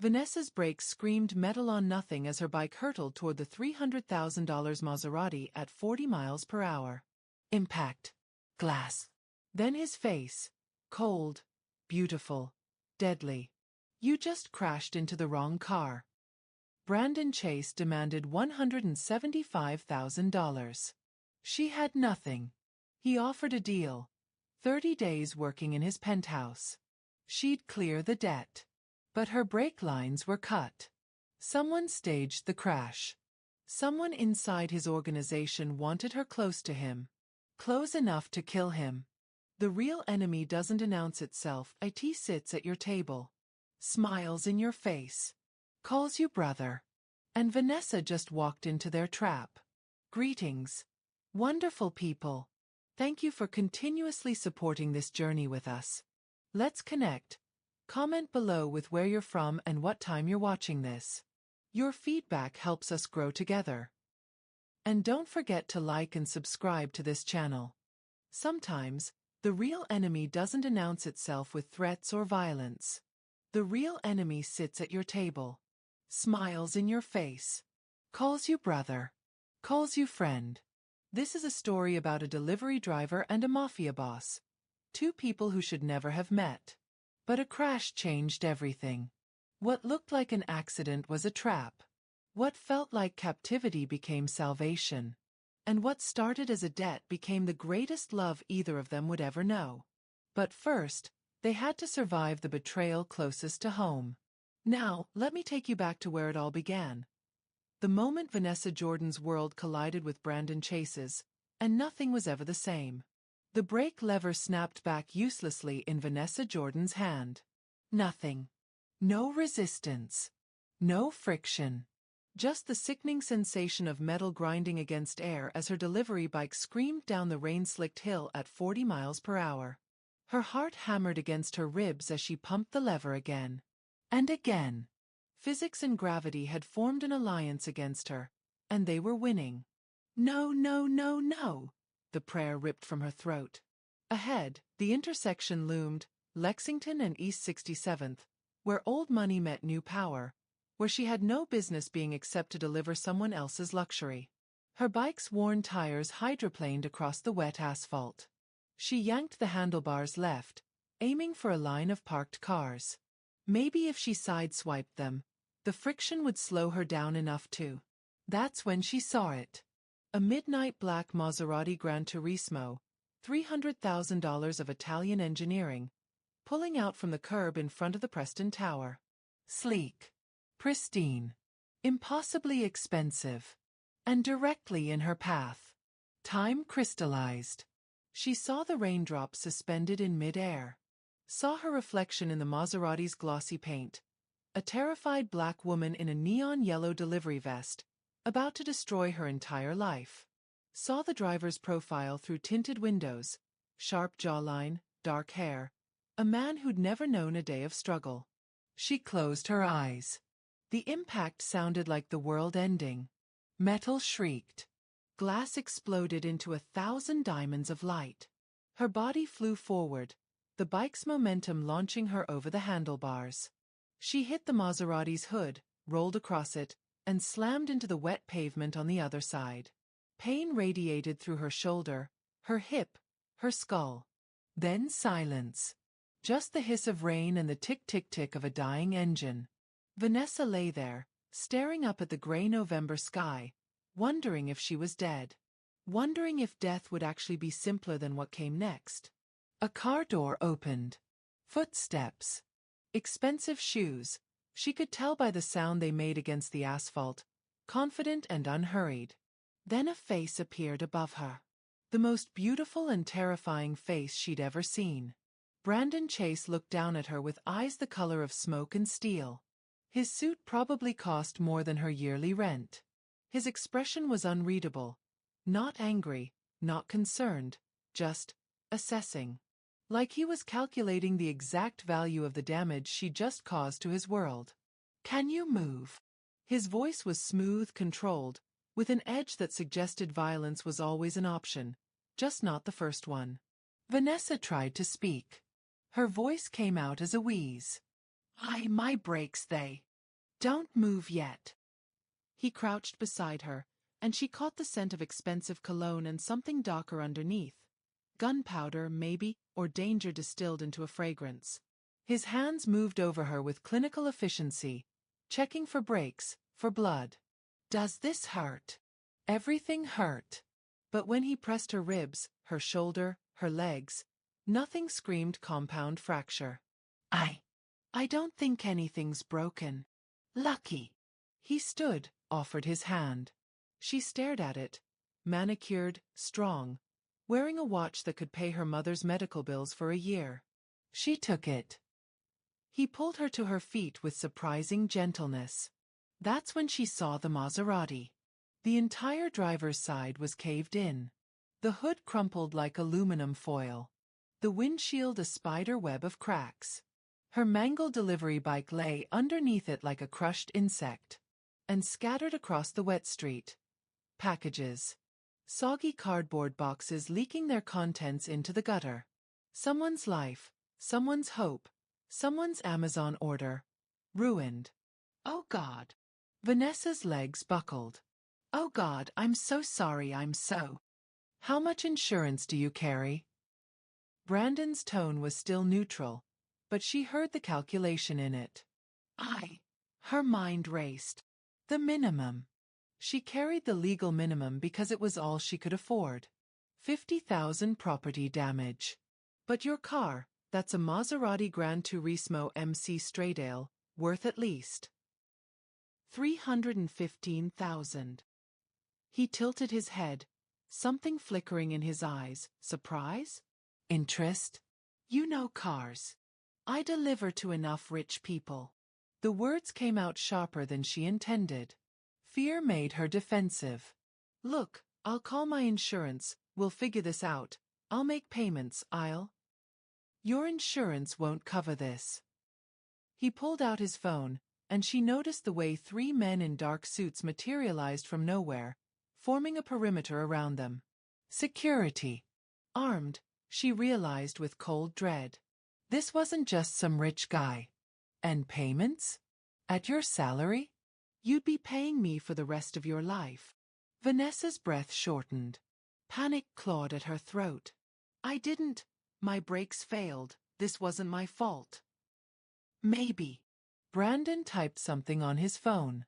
Vanessa's brakes screamed metal on nothing as her bike hurtled toward the $300,000 Maserati at 40 miles per hour. Impact. Glass. Then his face. Cold. Beautiful. Deadly. You just crashed into the wrong car. Brandon Chase demanded $175,000. She had nothing. He offered a deal. 30 days working in his penthouse. She'd clear the debt. But her brake lines were cut. Someone staged the crash. Someone inside his organization wanted her close to him. Close enough to kill him. The real enemy doesn't announce itself. It sits at your table. Smiles in your face. Calls you brother. And Vanessa just walked into their trap. Greetings. Wonderful people. Thank you for continuously supporting this journey with us. Let's connect. Comment below with where you're from and what time you're watching this. Your feedback helps us grow together. And don't forget to like and subscribe to this channel. Sometimes, the real enemy doesn't announce itself with threats or violence. The real enemy sits at your table. Smiles in your face. Calls you brother. Calls you friend. This is a story about a delivery driver and a mafia boss. Two people who should never have met. But a crash changed everything. What looked like an accident was a trap. What felt like captivity became salvation. And what started as a debt became the greatest love either of them would ever know. But first, they had to survive the betrayal closest to home. Now, let me take you back to where it all began. The moment Vanessa Jordan's world collided with Brandon Chase's, and nothing was ever the same. The brake lever snapped back uselessly in Vanessa Jordan's hand. Nothing. No resistance. No friction. Just the sickening sensation of metal grinding against air as her delivery bike screamed down the rain-slicked hill at 40 miles per hour. Her heart hammered against her ribs as she pumped the lever again. And again. Physics and gravity had formed an alliance against her, and they were winning. No, no, no, no. The prayer ripped from her throat. Ahead, the intersection loomed, Lexington and East 67th, where old money met new power, where she had no business being except to deliver someone else's luxury. Her bike's worn tires hydroplaned across the wet asphalt. She yanked the handlebars left, aiming for a line of parked cars. Maybe if she sideswiped them, the friction would slow her down enough to. That's when she saw it. A midnight black Maserati Gran Turismo, $300,000 of Italian engineering, pulling out from the curb in front of the Preston Tower. Sleek. Pristine. Impossibly expensive. And directly in her path. Time crystallized. She saw the raindrops suspended in mid-air. Saw her reflection in the Maserati's glossy paint. A terrified black woman in a neon yellow delivery vest, about to destroy her entire life. Saw the driver's profile through tinted windows, sharp jawline, dark hair, a man who'd never known a day of struggle. She closed her eyes. The impact sounded like the world ending. Metal shrieked. Glass exploded into 1,000 diamonds of light. Her body flew forward, the bike's momentum launching her over the handlebars. She hit the Maserati's hood, rolled across it, and slammed into the wet pavement on the other side. Pain radiated through her shoulder, her hip, her skull. Then silence. Just the hiss of rain and the tick-tick-tick of a dying engine. Vanessa lay there, staring up at the gray November sky, wondering if she was dead. Wondering if death would actually be simpler than what came next. A car door opened. Footsteps. Expensive shoes. She could tell by the sound they made against the asphalt, confident and unhurried. Then a face appeared above her. The most beautiful and terrifying face she'd ever seen. Brandon Chase looked down at her with eyes the color of smoke and steel. His suit probably cost more than her yearly rent. His expression was unreadable. Not angry, not concerned, just assessing. Like he was calculating the exact value of the damage she just caused to his world. "Can you move?" His voice was smooth, controlled, with an edge that suggested violence was always an option, just not the first one. Vanessa tried to speak. Her voice came out as a wheeze. My brakes, they." Don't move yet. He crouched beside her, and she caught the scent of expensive cologne and something darker underneath. Gunpowder, maybe, or danger distilled into a fragrance. His hands moved over her with clinical efficiency, checking for breaks, for blood. Does this hurt? Everything hurt. But when he pressed her ribs, her shoulder, her legs, nothing screamed compound fracture. I don't think anything's broken. Lucky. He stood, offered his hand. She stared at it, manicured, strong, wearing a watch that could pay her mother's medical bills for a year. She took it. He pulled her to her feet with surprising gentleness. That's when she saw the Maserati. The entire driver's side was caved in. The hood crumpled like aluminum foil. The windshield a spider web of cracks. Her mangled delivery bike lay underneath it like a crushed insect. And scattered across the wet street. Packages. Soggy cardboard boxes leaking their contents into the gutter. Someone's life, someone's hope, someone's Amazon order. Ruined. Oh God. Vanessa's legs buckled. Oh God, I'm so sorry, How much insurance do you carry? Brandon's tone was still neutral, but she heard the calculation in it. Her mind raced. The minimum. She carried the legal minimum because it was all she could afford. 50,000 property damage. But your car, that's a Maserati Gran Turismo MC Straydale, worth at least 315,000. He tilted his head, something flickering in his eyes. Surprise? Interest? You know cars. I deliver to enough rich people. The words came out sharper than she intended. Fear made her defensive. Look, I'll call my insurance, we'll figure this out, I'll make payments, Your insurance won't cover this. He pulled out his phone, and she noticed the way 3 men in dark suits materialized from nowhere, forming a perimeter around them. Security. Armed, she realized with cold dread. This wasn't just some rich guy. And payments? At your salary? You'd be paying me for the rest of your life. Vanessa's breath shortened. Panic clawed at her throat. My brakes failed, this wasn't my fault. Maybe. Brandon typed something on his phone.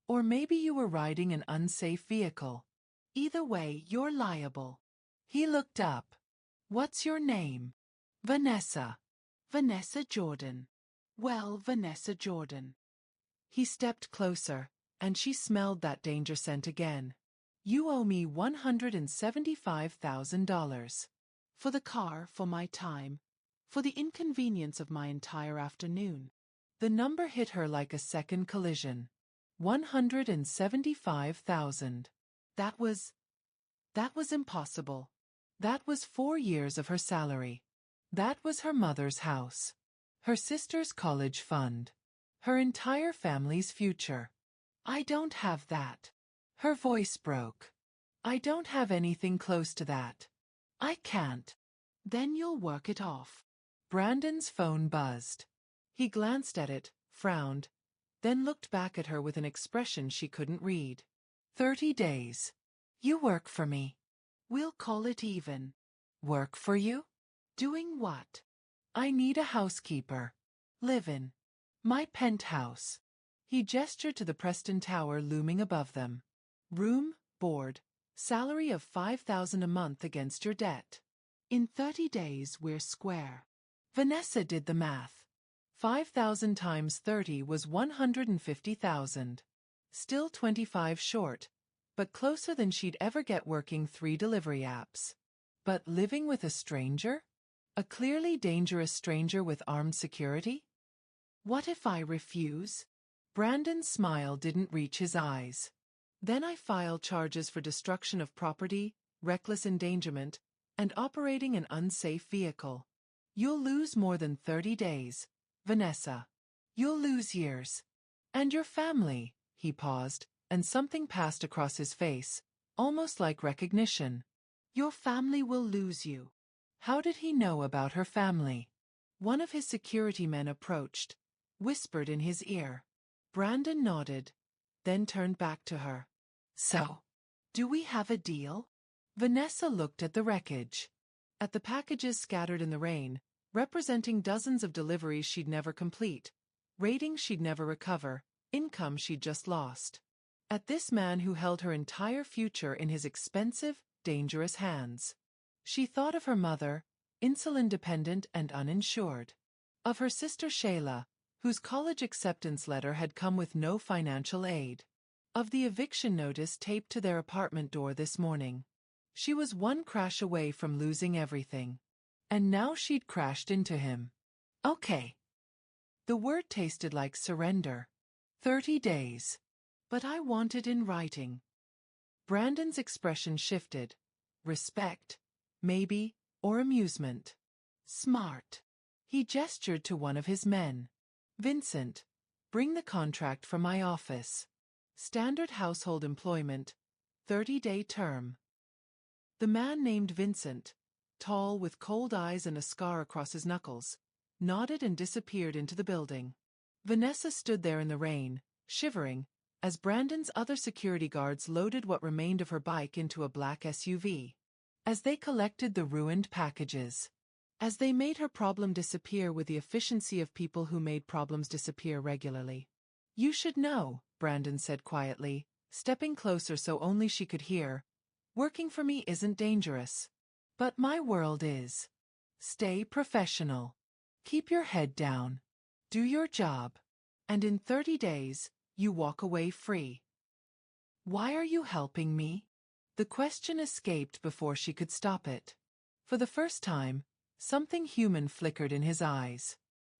Or maybe you were riding an unsafe vehicle. Either way, you're liable. He looked up. What's your name? Vanessa. Vanessa Jordan. Well, Vanessa Jordan. He stepped closer, and she smelled that danger scent again. You owe me $175,000. For the car, for my time, for the inconvenience of my entire afternoon. The number hit her like a second collision. 175,000. That was impossible. That was 4 years of her salary. That was her mother's house. Her sister's college fund. Her entire family's future. I don't have that. Her voice broke. I don't have anything close to that. I can't. Then you'll work it off. Brandon's phone buzzed. He glanced at it, frowned, then looked back at her with an expression she couldn't read. 30 days. You work for me. We'll call it even. Work for you? Doing what? I need a housekeeper. Live in. My penthouse. He gestured to the Preston Tower looming above them. Room, board, salary of $5,000 a month against your debt. In 30 days we're square. Vanessa did the math. 5,000 times 30 was 150,000. Still 25 short, but closer than she'd ever get working 3 delivery apps. But living with a stranger? A clearly dangerous stranger with armed security? What if I refuse? Brandon's smile didn't reach his eyes. Then I file charges for destruction of property, reckless endangerment, and operating an unsafe vehicle. You'll lose more than 30 days, Vanessa. You'll lose years. And your family, he paused, and something passed across his face, almost like recognition. Your family will lose you. How did he know about her family? One of his security men approached, whispered in his ear. Brandon nodded, then turned back to her. So, do we have a deal? Vanessa looked at the wreckage. At the packages scattered in the rain, representing dozens of deliveries she'd never complete, ratings she'd never recover, income she'd just lost. At this man who held her entire future in his expensive, dangerous hands. She thought of her mother, insulin-dependent and uninsured. Of her sister Shayla, whose college acceptance letter had come with no financial aid. Of the eviction notice taped to their apartment door this morning. She was one crash away from losing everything. And now she'd crashed into him. Okay. The word tasted like surrender. 30 days. But I want it in writing. Brandon's expression shifted. Respect, maybe, or amusement. Smart. He gestured to one of his men. Vincent, bring the contract from my office. Standard household employment, 30-day term. The man named Vincent, tall with cold eyes and a scar across his knuckles, nodded and disappeared into the building. Vanessa stood there in the rain, shivering, as Brandon's other security guards loaded what remained of her bike into a black SUV. As they collected the ruined packages. As they made her problem disappear with the efficiency of people who made problems disappear regularly. You should know, Brandon said quietly, stepping closer so only she could hear. Working for me isn't dangerous. But my world is. Stay professional. Keep your head down. Do your job. And in 30 days, you walk away free. Why are you helping me? The question escaped before she could stop it. For the first time, something human flickered in his eyes.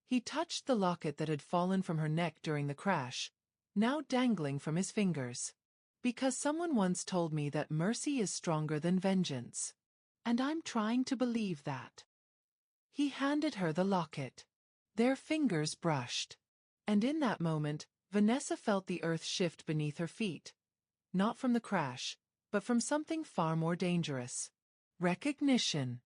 He touched the locket that had fallen from her neck during the crash, now dangling from his fingers. Because someone once told me that mercy is stronger than vengeance. And I'm trying to believe that. He handed her the locket. Their fingers brushed. And in that moment, Vanessa felt the earth shift beneath her feet. Not from the crash, but from something far more dangerous. Recognition.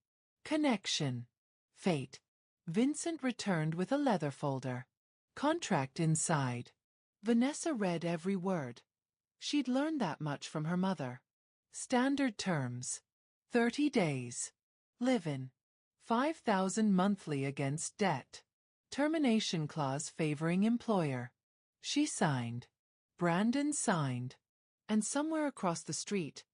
Connection. Fate. Vincent returned with a leather folder. Contract inside. Vanessa read every word. She'd learned that much from her mother. Standard terms. 30 days. Live-in. 5,000 monthly against debt. Termination clause favoring employer. She signed. Brandon signed. And somewhere across the street,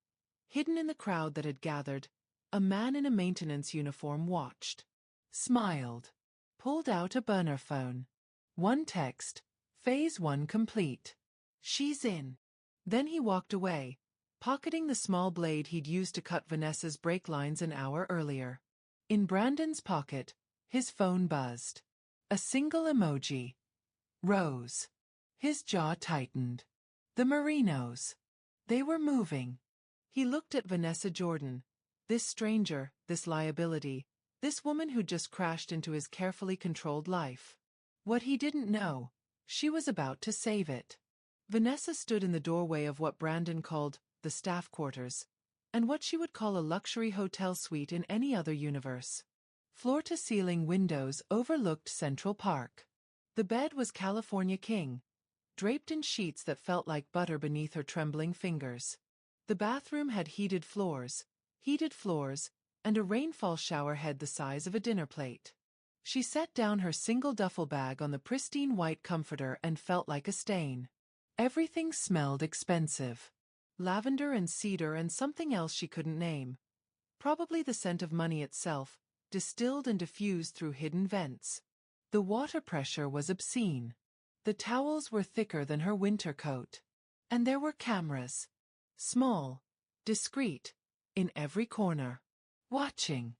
hidden in the crowd that had gathered, a man in a maintenance uniform watched. Smiled. Pulled out a burner phone. One text. Phase 1 complete. She's in. Then he walked away, pocketing the small blade he'd used to cut Vanessa's brake lines an hour earlier. In Brandon's pocket, his phone buzzed. A single emoji. Rose. His jaw tightened. The Merinos. They were moving. He looked at Vanessa Jordan, this stranger, this liability, this woman who'd just crashed into his carefully controlled life. What he didn't know, she was about to save it. Vanessa stood in the doorway of what Brandon called the staff quarters, and what she would call a luxury hotel suite in any other universe. Floor-to-ceiling windows overlooked Central Park. The bed was California King, draped in sheets that felt like butter beneath her trembling fingers. The bathroom had heated floors, and a rainfall shower head the size of a dinner plate. She set down her single duffel bag on the pristine white comforter and felt like a stain. Everything smelled expensive. Lavender and cedar and something else she couldn't name. Probably the scent of money itself, distilled and diffused through hidden vents. The water pressure was obscene. The towels were thicker than her winter coat. And there were cameras. Small, discreet, in every corner. Watching.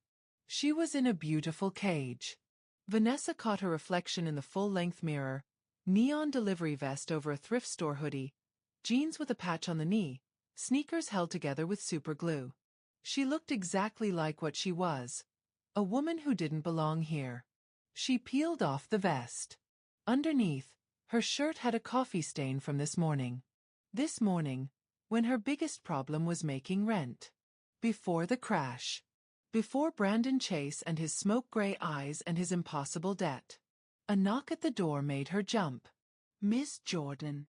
She was in a beautiful cage. Vanessa caught her reflection in the full-length mirror, neon delivery vest over a thrift store hoodie, jeans with a patch on the knee, sneakers held together with super glue. She looked exactly like what she was. A woman who didn't belong here. She peeled off the vest. Underneath, her shirt had a coffee stain from this morning. This morning, when her biggest problem was making rent. Before the crash. Before Brandon Chase and his smoke-gray eyes and his impossible debt. A knock at the door made her jump. Miss Jordan.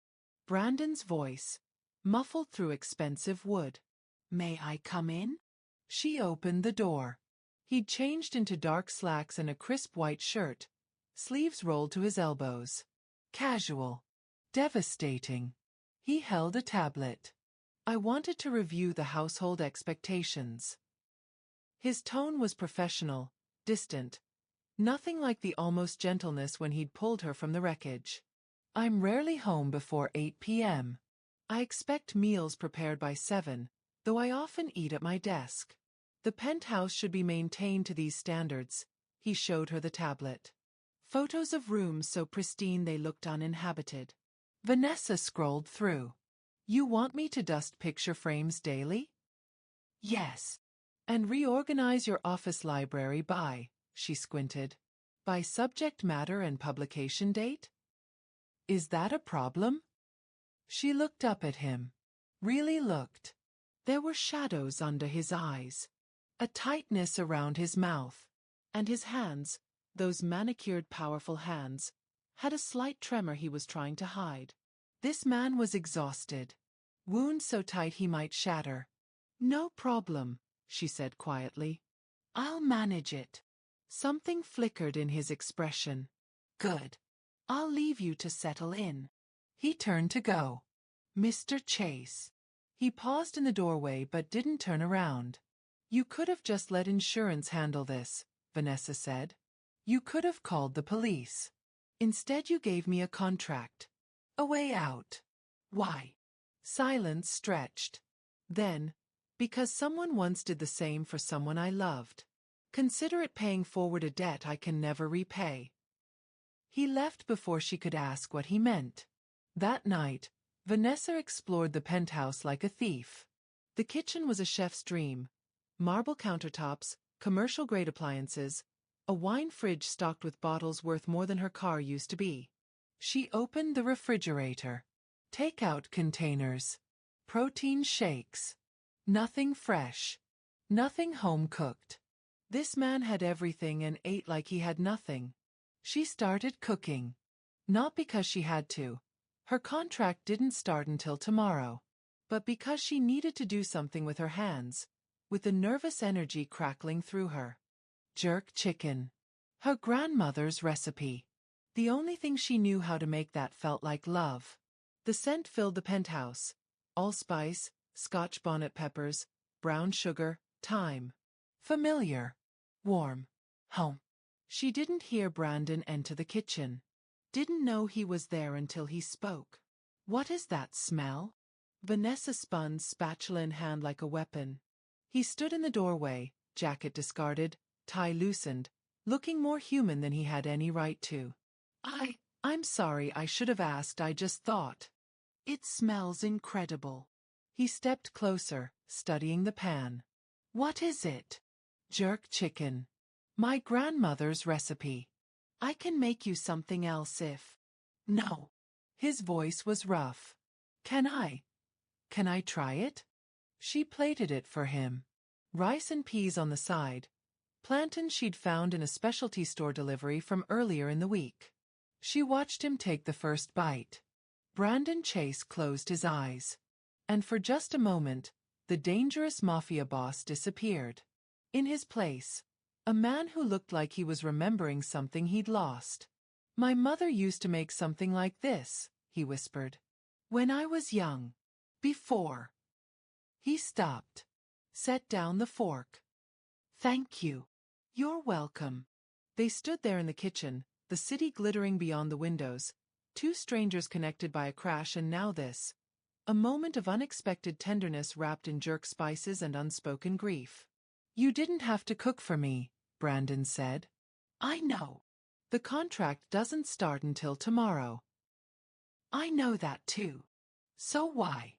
Brandon's voice, muffled through expensive wood. May I come in? She opened the door. He'd changed into dark slacks and a crisp white shirt, sleeves rolled to his elbows. Casual. Devastating. He held a tablet. I wanted to review the household expectations. His tone was professional, distant, nothing like the almost gentleness when he'd pulled her from the wreckage. I'm rarely home before 8 p.m. I expect meals prepared by 7, though I often eat at my desk. The penthouse should be maintained to these standards. He showed her the tablet. Photos of rooms so pristine they looked uninhabited. Vanessa scrolled through. You want me to dust picture frames daily? Yes. And reorganize your office library by, she squinted, by subject matter and publication date? Is that a problem? She looked up at him. Really looked. There were shadows under his eyes, a tightness around his mouth, and his hands, those manicured powerful hands, had a slight tremor he was trying to hide. This man was exhausted. Wounds so tight he might shatter. No problem, she said quietly. I'll manage it. Something flickered in his expression. Good. I'll leave you to settle in. He turned to go. Mr. Chase. He paused in the doorway but didn't turn around. You could have just let insurance handle this, Vanessa said. You could have called the police. Instead you gave me a contract. A way out. Why? Silence stretched. Then, because someone once did the same for someone I loved. Consider it paying forward a debt I can never repay. He left before she could ask what he meant. That night, Vanessa explored the penthouse like a thief. The kitchen was a chef's dream. Marble countertops, commercial-grade appliances, a wine fridge stocked with bottles worth more than her car used to be. She opened the refrigerator. Takeout containers. Protein shakes. Nothing fresh. Nothing home-cooked. This man had everything and ate like he had nothing. She started cooking. Not because she had to. Her contract didn't start until tomorrow. But because she needed to do something with her hands, with the nervous energy crackling through her. Jerk chicken. Her grandmother's recipe. The only thing she knew how to make that felt like love. The scent filled the penthouse. Allspice, Scotch bonnet peppers, brown sugar, thyme. Familiar. Warm. Home. She didn't hear Brandon enter the kitchen. Didn't know he was there until he spoke. What is that smell? Vanessa spun, spatula in hand like a weapon. He stood in the doorway, jacket discarded, tie loosened, looking more human than he had any right to. I'm sorry, I should have asked, I just thought. It smells incredible. He stepped closer, studying the pan. What is it? Jerk chicken. My grandmother's recipe. I can make you something else if... No. His voice was rough. Can I try it? She plated it for him. Rice and peas on the side. Plantains she'd found in a specialty store delivery from earlier in the week. She watched him take the first bite. Brandon Chase closed his eyes. And for just a moment, the dangerous Mafia boss disappeared. In his place, a man who looked like he was remembering something he'd lost. My mother used to make something like this, he whispered. When I was young. Before. He stopped. Set down the fork. Thank you. You're welcome. They stood there in the kitchen, the city glittering beyond the windows, two strangers connected by a crash, and now this. A moment of unexpected tenderness wrapped in jerk spices and unspoken grief. You didn't have to cook for me, Brandon said. I know. The contract doesn't start until tomorrow. I know that too. So why?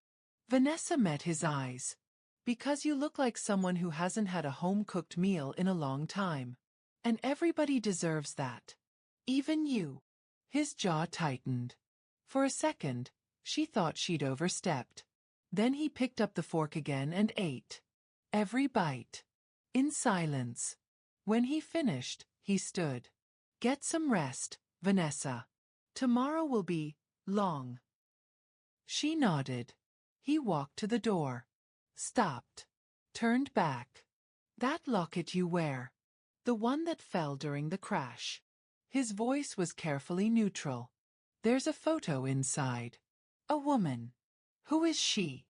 Vanessa met his eyes. Because you look like someone who hasn't had a home-cooked meal in a long time. And everybody deserves that. Even you. His jaw tightened. For a second, she thought she'd overstepped. Then he picked up the fork again and ate. Every bite. In silence. When he finished, he stood. Get some rest, Vanessa. Tomorrow will be Long. She nodded. He walked to the door. Stopped. Turned back. That locket you wear. The one that fell during the crash. His voice was carefully neutral. There's a photo inside. A woman. Who is she?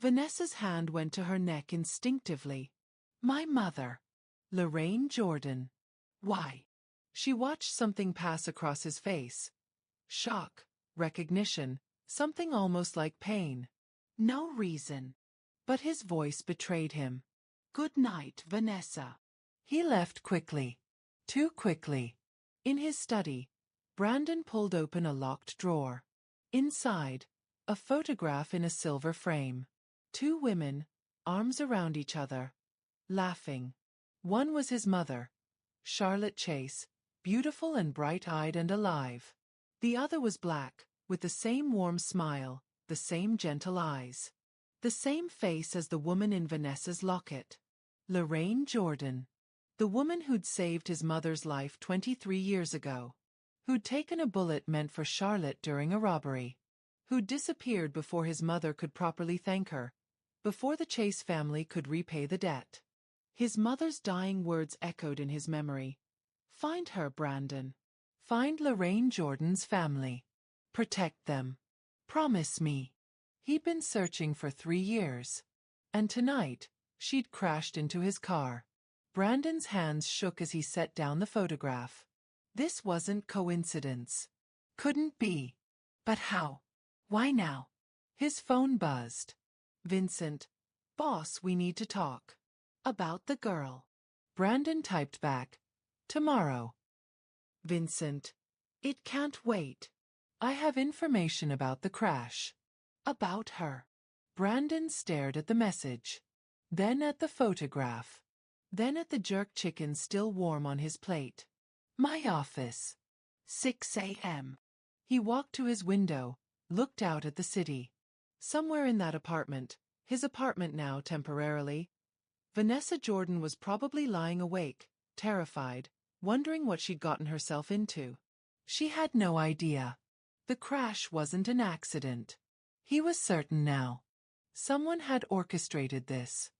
Vanessa's hand went to her neck instinctively. My mother. Lorraine Jordan. Why? She watched something pass across his face. Shock, recognition, something almost like pain. No reason. But his voice betrayed him. Good night, Vanessa. He left quickly. Too quickly. In his study, Brandon pulled open a locked drawer. Inside, a photograph in a silver frame. Two women, arms around each other, laughing. One was his mother, Charlotte Chase, beautiful and bright-eyed and alive. The other was black, with the same warm smile, the same gentle eyes. The same face as the woman in Vanessa's locket. Lorraine Jordan. The woman who'd saved his mother's life 23 years ago. Who'd taken a bullet meant for Charlotte during a robbery. Who'd disappeared before his mother could properly thank her, before the Chase family could repay the debt. His mother's dying words echoed in his memory. Find her, Brandon. Find Lorraine Jordan's family. Protect them. Promise me. He'd been searching for 3 years. And tonight, she'd crashed into his car. Brandon's hands shook as he set down the photograph. This wasn't coincidence. Couldn't be. But how? Why now? His phone buzzed. Vincent. Boss, we need to talk. About the girl. Brandon typed back. Tomorrow. Vincent. It can't wait. I have information about the crash. About her. Brandon stared at the message. Then at the photograph. Then at the jerk chicken still warm on his plate. My office. 6 a.m. He walked to his window, looked out at the city. Somewhere in that apartment, his apartment now temporarily, Vanessa Jordan was probably lying awake, terrified, wondering what she'd gotten herself into. She had no idea. The crash wasn't an accident. He was certain now. Someone had orchestrated this.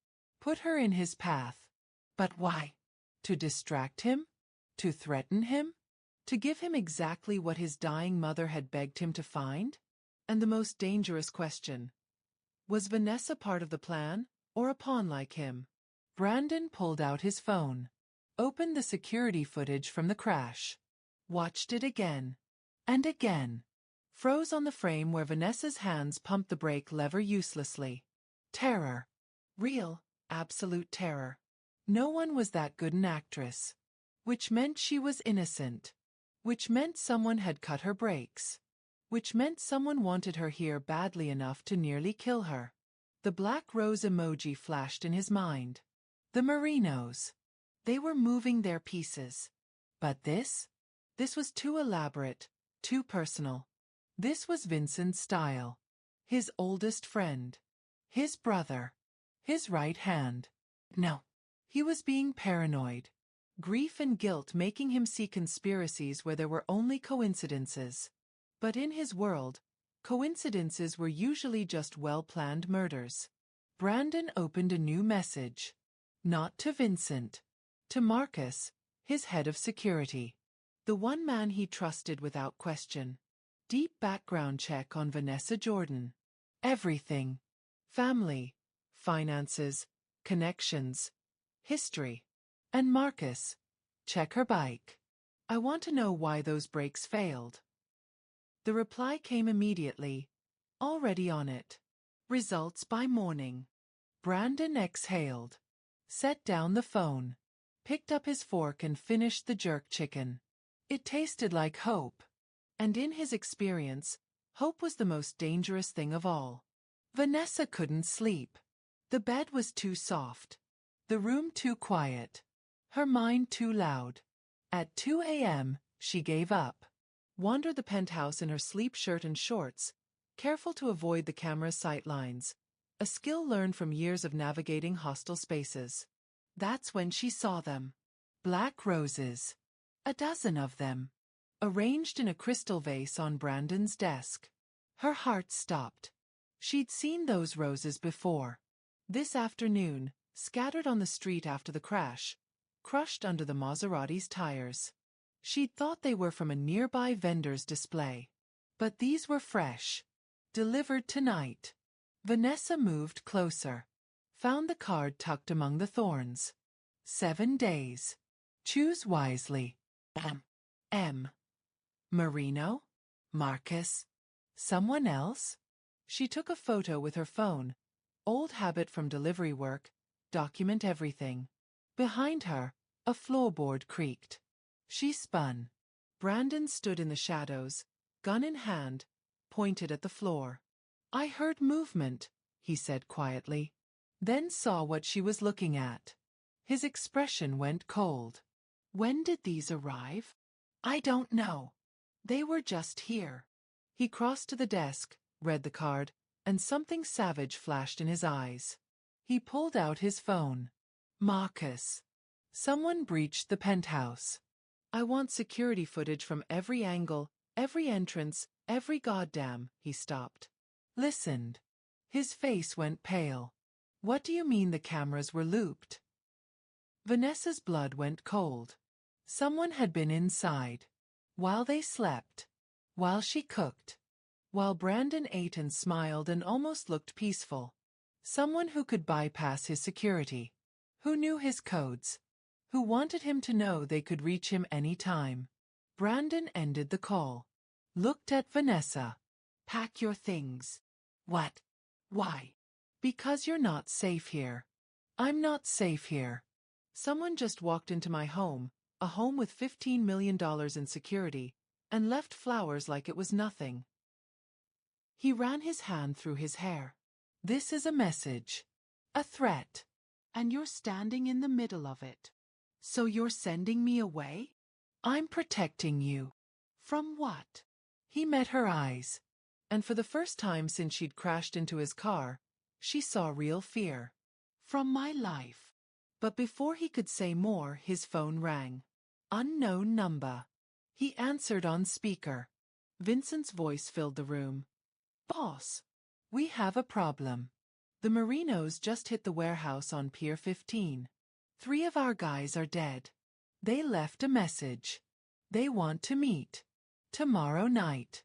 Put her in his path. But why? To distract him? To threaten him? To give him exactly what his dying mother had begged him to find? And the most dangerous question. Was Vanessa part of the plan, or a pawn like him? Brandon pulled out his phone. Opened the security footage from the crash. Watched it again. And again. Froze on the frame where Vanessa's hands pumped the brake lever uselessly. Terror. Real, absolute terror. No one was that good an actress. Which meant she was innocent. Which meant someone had cut her brakes. Which meant someone wanted her here badly enough to nearly kill her. The black rose emoji flashed in his mind. The Merinos. They were moving their pieces. But this? This was too elaborate, too personal. This was Vincent's style. His oldest friend. His brother. His right hand. No. He was being paranoid. Grief and guilt making him see conspiracies where there were only coincidences. But in his world, coincidences were usually just well-planned murders. Brandon opened a new message. Not to Vincent. To Marcus, his head of security. The one man he trusted without question. Deep background check on Vanessa Jordan. Everything. Family, finances, connections, history. And Marcus, check her bike. I want to know why those brakes failed. The reply came immediately. Already on it. Results by morning. Brandon exhaled. Set down the phone. Picked up his fork and finished the jerk chicken. It tasted like hope. And in his experience, hope was the most dangerous thing of all. Vanessa couldn't sleep. The bed was too soft. The room too quiet. Her mind too loud. At 2 a.m., she gave up. Wandered the penthouse in her sleep shirt and shorts, careful to avoid the camera's sightlines, a skill learned from years of navigating hostile spaces. That's when she saw them. Black roses. A dozen of them. Arranged in a crystal vase on Brandon's desk. Her heart stopped. She'd seen those roses before. This afternoon, scattered on the street after the crash, crushed under the Maserati's tires. She'd thought they were from a nearby vendor's display. But these were fresh. Delivered tonight. Vanessa moved closer. Found the card tucked among the thorns. 7 days. Choose wisely. M. Marino? Marcus? Someone else? She took a photo with her phone. Old habit from delivery work. Document everything. Behind her, a floorboard creaked. She spun. Brandon stood in the shadows, gun in hand, pointed at the floor. I heard movement, he said quietly. Then saw what she was looking at. His expression went cold. When did these arrive? I don't know. They were just here. He crossed to the desk, read the card, and something savage flashed in his eyes. He pulled out his phone. Marcus. Someone breached the penthouse. I want security footage from every angle, every entrance, every goddamn. He stopped. Listened. His face went pale. What do you mean the cameras were looped? Vanessa's blood went cold. Someone had been inside. While they slept. While she cooked. While Brandon ate and smiled and almost looked peaceful. Someone who could bypass his security. Who knew his codes. Who wanted him to know they could reach him any time. Brandon ended the call. Looked at Vanessa. Pack your things. What? Why? Because you're not safe here. I'm not safe here. Someone just walked into my home, a home with $15 million in security, and left flowers like it was nothing. He ran his hand through his hair. This is a message. A threat. And you're standing in the middle of it. So you're sending me away? I'm protecting you. From what? He met her eyes. And for the first time since she'd crashed into his car, she saw real fear. From my life. But before he could say more, his phone rang. Unknown number. He answered on speaker. Vincent's voice filled the room. Boss. We have a problem. The Marinos just hit the warehouse on Pier 15. 3 of our guys are dead. They left a message. They want to meet. Tomorrow night.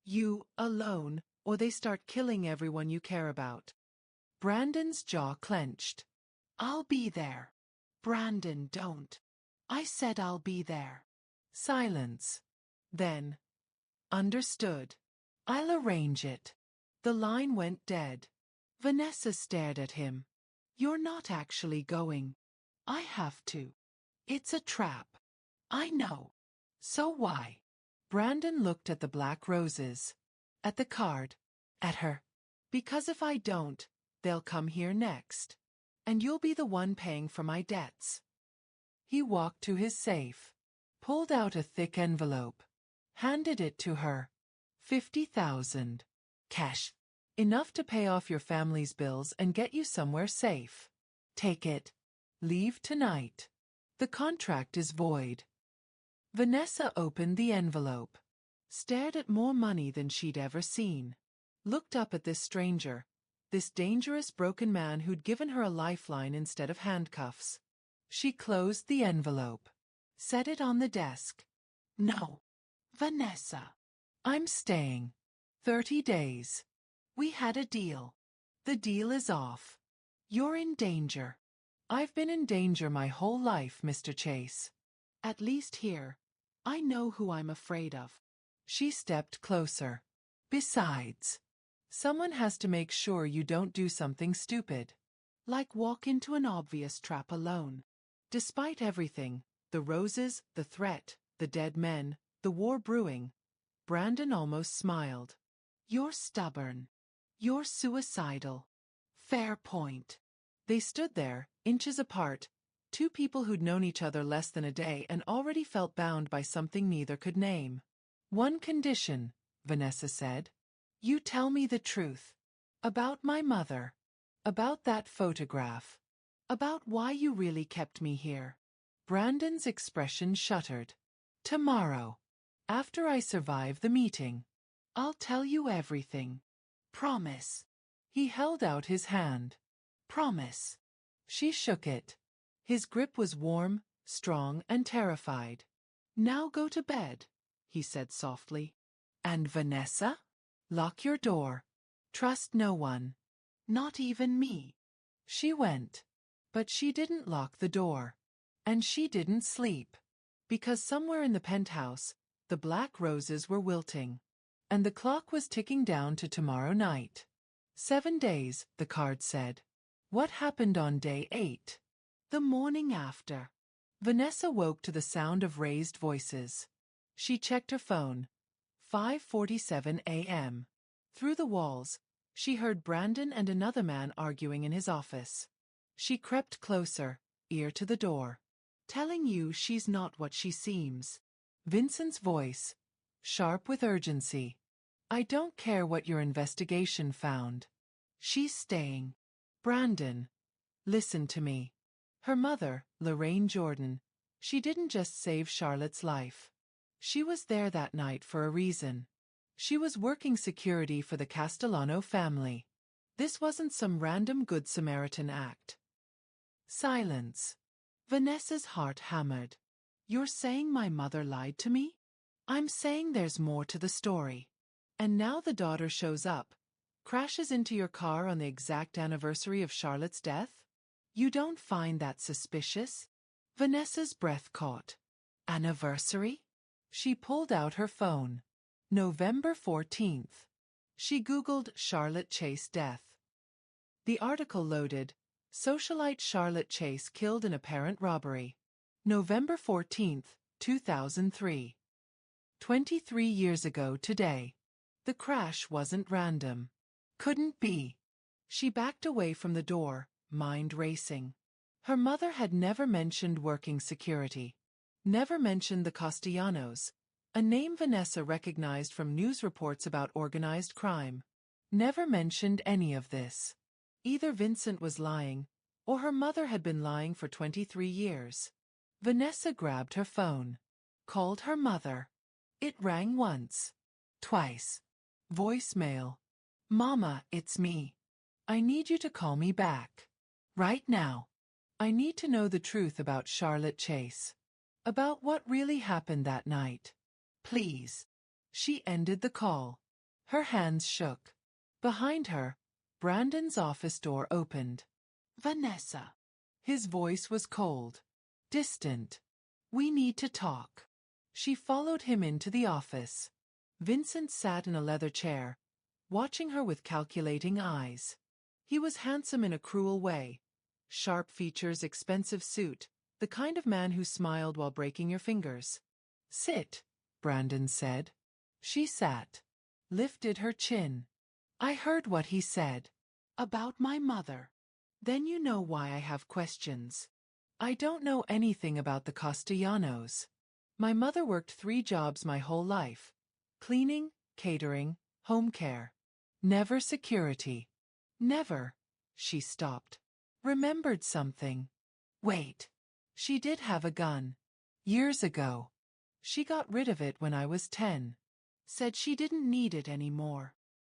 You, alone, or they start killing everyone you care about. Brandon's jaw clenched. I'll be there. Brandon, don't. I said I'll be there. Silence. Then. Understood. I'll arrange it. The line went dead. Vanessa stared at him. You're not actually going. I have to. It's a trap. I know. So why? Brandon looked at the black roses. At the card. At her. Because if I don't, they'll come here next. And you'll be the one paying for my debts. He walked to his safe. Pulled out a thick envelope. Handed it to her. 50,000. Cash. Enough to pay off your family's bills and get you somewhere safe. Take it. Leave tonight. The contract is void. Vanessa opened the envelope. Stared at more money than she'd ever seen. Looked up at this stranger. This dangerous broken man who'd given her a lifeline instead of handcuffs. She closed the envelope. Set it on the desk. No. Vanessa. I'm staying. 30 days. We had a deal. The deal is off. You're in danger. I've been in danger my whole life, Mr. Chase. At least here. I know who I'm afraid of. She stepped closer. Besides, someone has to make sure you don't do something stupid. Like walk into an obvious trap alone. Despite everything, the roses, the threat, the dead men, the war brewing, Brandon almost smiled. You're stubborn. You're suicidal. Fair point. They stood there, inches apart, 2 people who'd known each other less than a day and already felt bound by something neither could name. One condition, Vanessa said. You tell me the truth. About my mother. About that photograph. About why you really kept me here. Brandon's expression shuttered. Tomorrow. After I survive the meeting. I'll tell you everything. Promise. He held out his hand. Promise. She shook it. His grip was warm, strong, and terrified. Now go to bed, he said softly. And Vanessa? Lock your door. Trust no one. Not even me. She went. But she didn't lock the door. And she didn't sleep. Because somewhere in the penthouse, the black roses were wilting. And the clock was ticking down to tomorrow night. 7 days, the card said. What happened on day 8? The morning after. Vanessa woke to the sound of raised voices. She checked her phone. 5:47 a.m. Through the walls, she heard Brandon and another man arguing in his office. She crept closer, ear to the door. Telling you she's not what she seems. Vincent's voice, sharp with urgency. I don't care what your investigation found. She's staying. Brandon, listen to me. Her mother, Lorraine Jordan, she didn't just save Charlotte's life. She was there that night for a reason. She was working security for the Castellano family. This wasn't some random Good Samaritan act. Silence. Vanessa's heart hammered. You're saying my mother lied to me? I'm saying there's more to the story. And now the daughter shows up, crashes into your car on the exact anniversary of Charlotte's death? You don't find that suspicious? Vanessa's breath caught. Anniversary? She pulled out her phone. November 14th. She Googled Charlotte Chase death. The article loaded. Socialite Charlotte Chase killed in apparent robbery. November 14th, 2003. 23 years ago today. The crash wasn't random. Couldn't be. She backed away from the door, mind racing. Her mother had never mentioned working security. Never mentioned the Castellanos, a name Vanessa recognized from news reports about organized crime. Never mentioned any of this. Either Vincent was lying, or her mother had been lying for 23 years. Vanessa grabbed her phone. Called her mother. It rang once. Twice. Voicemail. Mama, it's me. I need you to call me back. Right now. I need to know the truth about Charlotte Chase. About what really happened that night. Please. She ended the call. Her hands shook. Behind her, Brandon's office door opened. Vanessa. His voice was cold. Distant. We need to talk. She followed him into the office. Vincent sat in a leather chair, watching her with calculating eyes. He was handsome in a cruel way. Sharp features, expensive suit, the kind of man who smiled while breaking your fingers. Sit, Brandon said. She sat. Lifted her chin. I heard what he said. About my mother. Then you know why I have questions. I don't know anything about the Castellanos. My mother worked 3 jobs my whole life. Cleaning, catering, home care. Never security. Never. She stopped. Remembered something. Wait. She did have a gun. Years ago. She got rid of it when I was 10. Said she didn't need it anymore.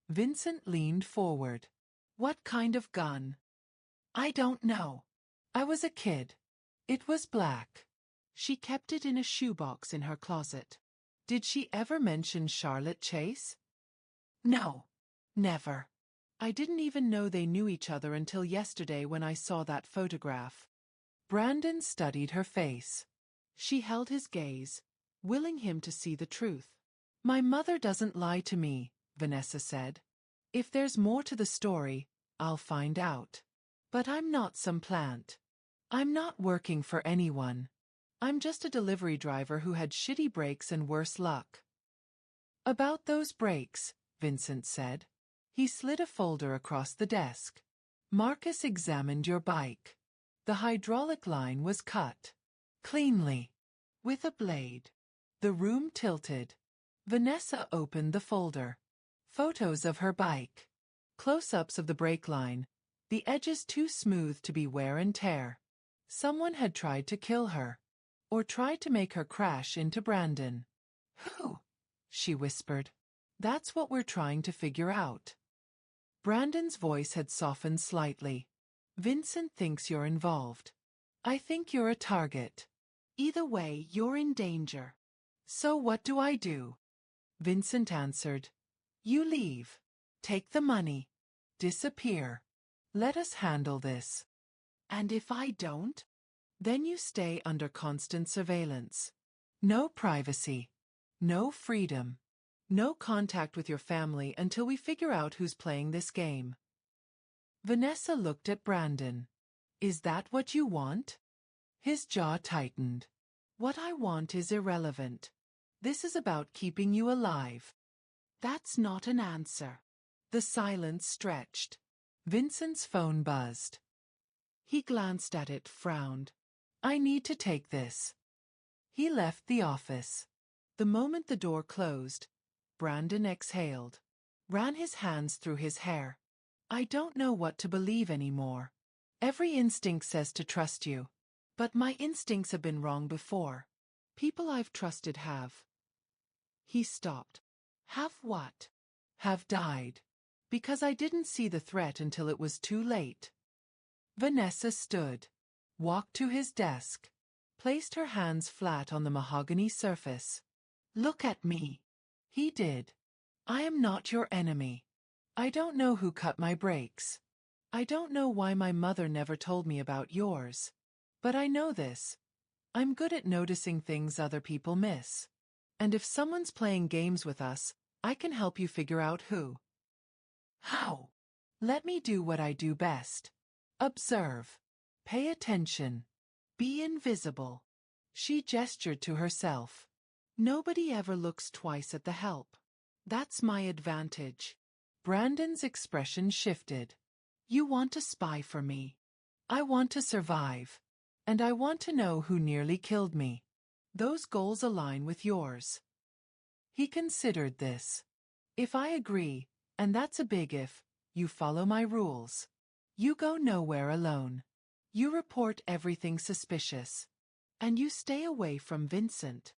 Vincent leaned forward. What kind of gun? I don't know. I was a kid. It was black. She kept it in a shoebox in her closet. Did she ever mention Charlotte Chase? No. Never. I didn't even know they knew each other until yesterday when I saw that photograph. Brandon studied her face. She held his gaze, willing him to see the truth. My mother doesn't lie to me, Vanessa said. If there's more to the story, I'll find out. But I'm not some plant. I'm not working for anyone. I'm just a delivery driver who had shitty brakes and worse luck. About those brakes, Vincent said. He slid a folder across the desk. Marcus examined your bike. The hydraulic line was cut. Cleanly. With a blade. The room tilted. Vanessa opened the folder. Photos of her bike. Close-ups of the brake line. The edges too smooth to be wear and tear. Someone had tried to kill her. Or tried to make her crash into Brandon. Who? She whispered. That's what we're trying to figure out. Brandon's voice had softened slightly. Vincent thinks you're involved. I think you're a target. Either way, you're in danger. So what do I do? Vincent answered. You leave. Take the money. Disappear. Let us handle this. And if I don't? Then you stay under constant surveillance. No privacy. No freedom. No contact with your family until we figure out who's playing this game. Vanessa looked at Brandon. Is that what you want? His jaw tightened. What I want is irrelevant. This is about keeping you alive. That's not an answer. The silence stretched. Vincent's phone buzzed. He glanced at it, frowned. I need to take this. He left the office. The moment the door closed, Brandon exhaled, ran his hands through his hair. I don't know what to believe anymore. Every instinct says to trust you. But my instincts have been wrong before. People I've trusted have. He stopped. Have what? Have died. Because I didn't see the threat until it was too late. Vanessa stood, walked to his desk, placed her hands flat on the mahogany surface. Look at me. He did. I am not your enemy. I don't know who cut my brakes. I don't know why my mother never told me about yours. But I know this. I'm good at noticing things other people miss. And if someone's playing games with us, I can help you figure out who. How? Let me do what I do best. Observe. Pay attention. Be invisible. She gestured to herself. Nobody ever looks twice at the help. That's my advantage. Brandon's expression shifted. You want to spy for me. I want to survive. And I want to know who nearly killed me. Those goals align with yours. He considered this. If I agree, and that's a big if, you follow my rules. You go nowhere alone. You report everything suspicious. And you stay away from Vincent.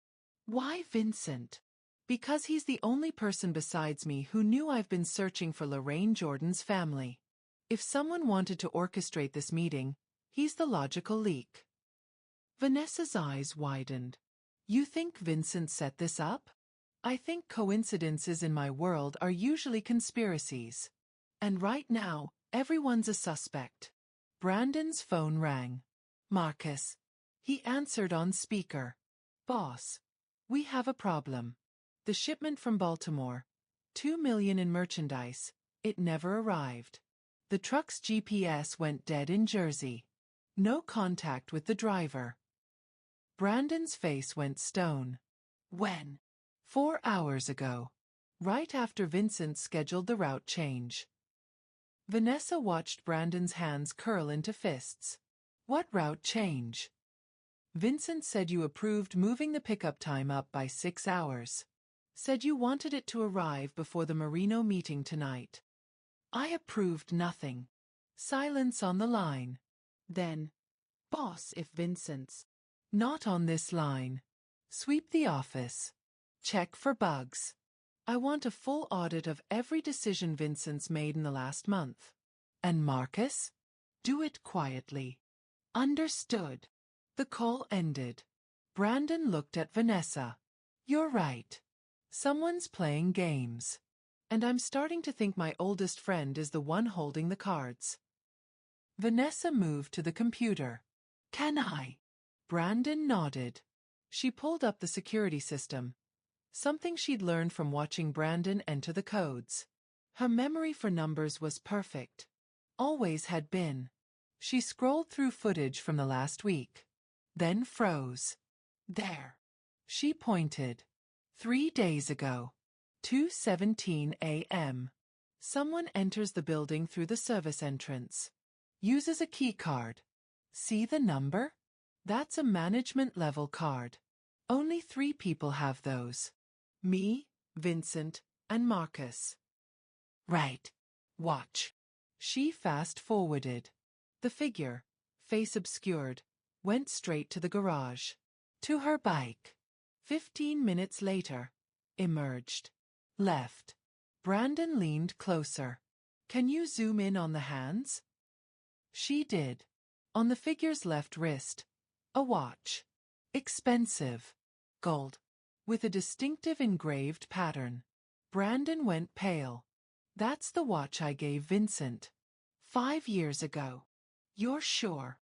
Why Vincent? Because he's the only person besides me who knew I've been searching for Lorraine Jordan's family. If someone wanted to orchestrate this meeting, he's the logical leak. Vanessa's eyes widened. You think Vincent set this up? I think coincidences in my world are usually conspiracies. And right now, everyone's a suspect. Brandon's phone rang. Marcus. He answered on speaker. Boss. We have a problem. The shipment from Baltimore. 2 million in merchandise. It never arrived. The truck's GPS went dead in Jersey. No contact with the driver. Brandon's face went stone. When? 4 hours ago. Right after Vincent scheduled the route change. Vanessa watched Brandon's hands curl into fists. What route change? Vincent said you approved moving the pickup time up by 6 hours. Said you wanted it to arrive before the Marino meeting tonight. I approved nothing. Silence on the line. Then, boss, if Vincent's not on this line, sweep the office. Check for bugs. I want a full audit of every decision Vincent's made in the last month. And Marcus? Do it quietly. Understood. The call ended. Brandon looked at Vanessa. You're right. Someone's playing games. And I'm starting to think my oldest friend is the one holding the cards. Vanessa moved to the computer. Can I? Brandon nodded. She pulled up the security system. Something she'd learned from watching Brandon enter the codes. Her memory for numbers was perfect. Always had been. She scrolled through footage from the last week. Then froze. There. She pointed. 3 days ago. 2:17 a.m. Someone enters the building through the service entrance. Uses a key card. See the number? That's a management-level card. Only 3 people have those. Me, Vincent, and Marcus. Right. Watch. She fast-forwarded. The figure, face obscured, went straight to the garage. To her bike. 15 minutes later, emerged. Left. Brandon leaned closer. Can you zoom in on the hands? She did. On the figure's left wrist, a watch. Expensive. Gold. With a distinctive engraved pattern. Brandon went pale. That's the watch I gave Vincent. 5 years ago. You're sure?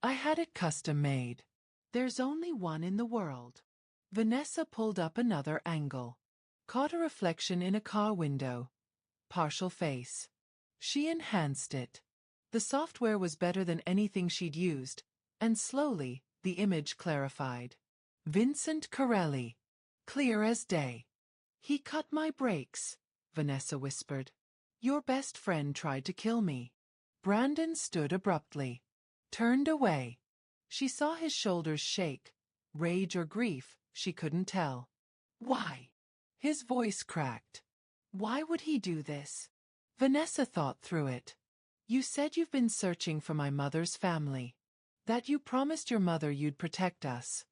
I had it custom made. There's only one in the world. Vanessa pulled up another angle. Caught a reflection in a car window. Partial face. She enhanced it. The software was better than anything she'd used, and slowly, the image clarified. Vincent Corelli. Clear as day. He cut my brakes, Vanessa whispered. Your best friend tried to kill me. Brandon stood abruptly. Turned away. She saw his shoulders shake. Rage or grief, she couldn't tell. Why? His voice cracked. Why would he do this? Vanessa thought through it. You said you've been searching for my mother's family. That you promised your mother you'd protect us.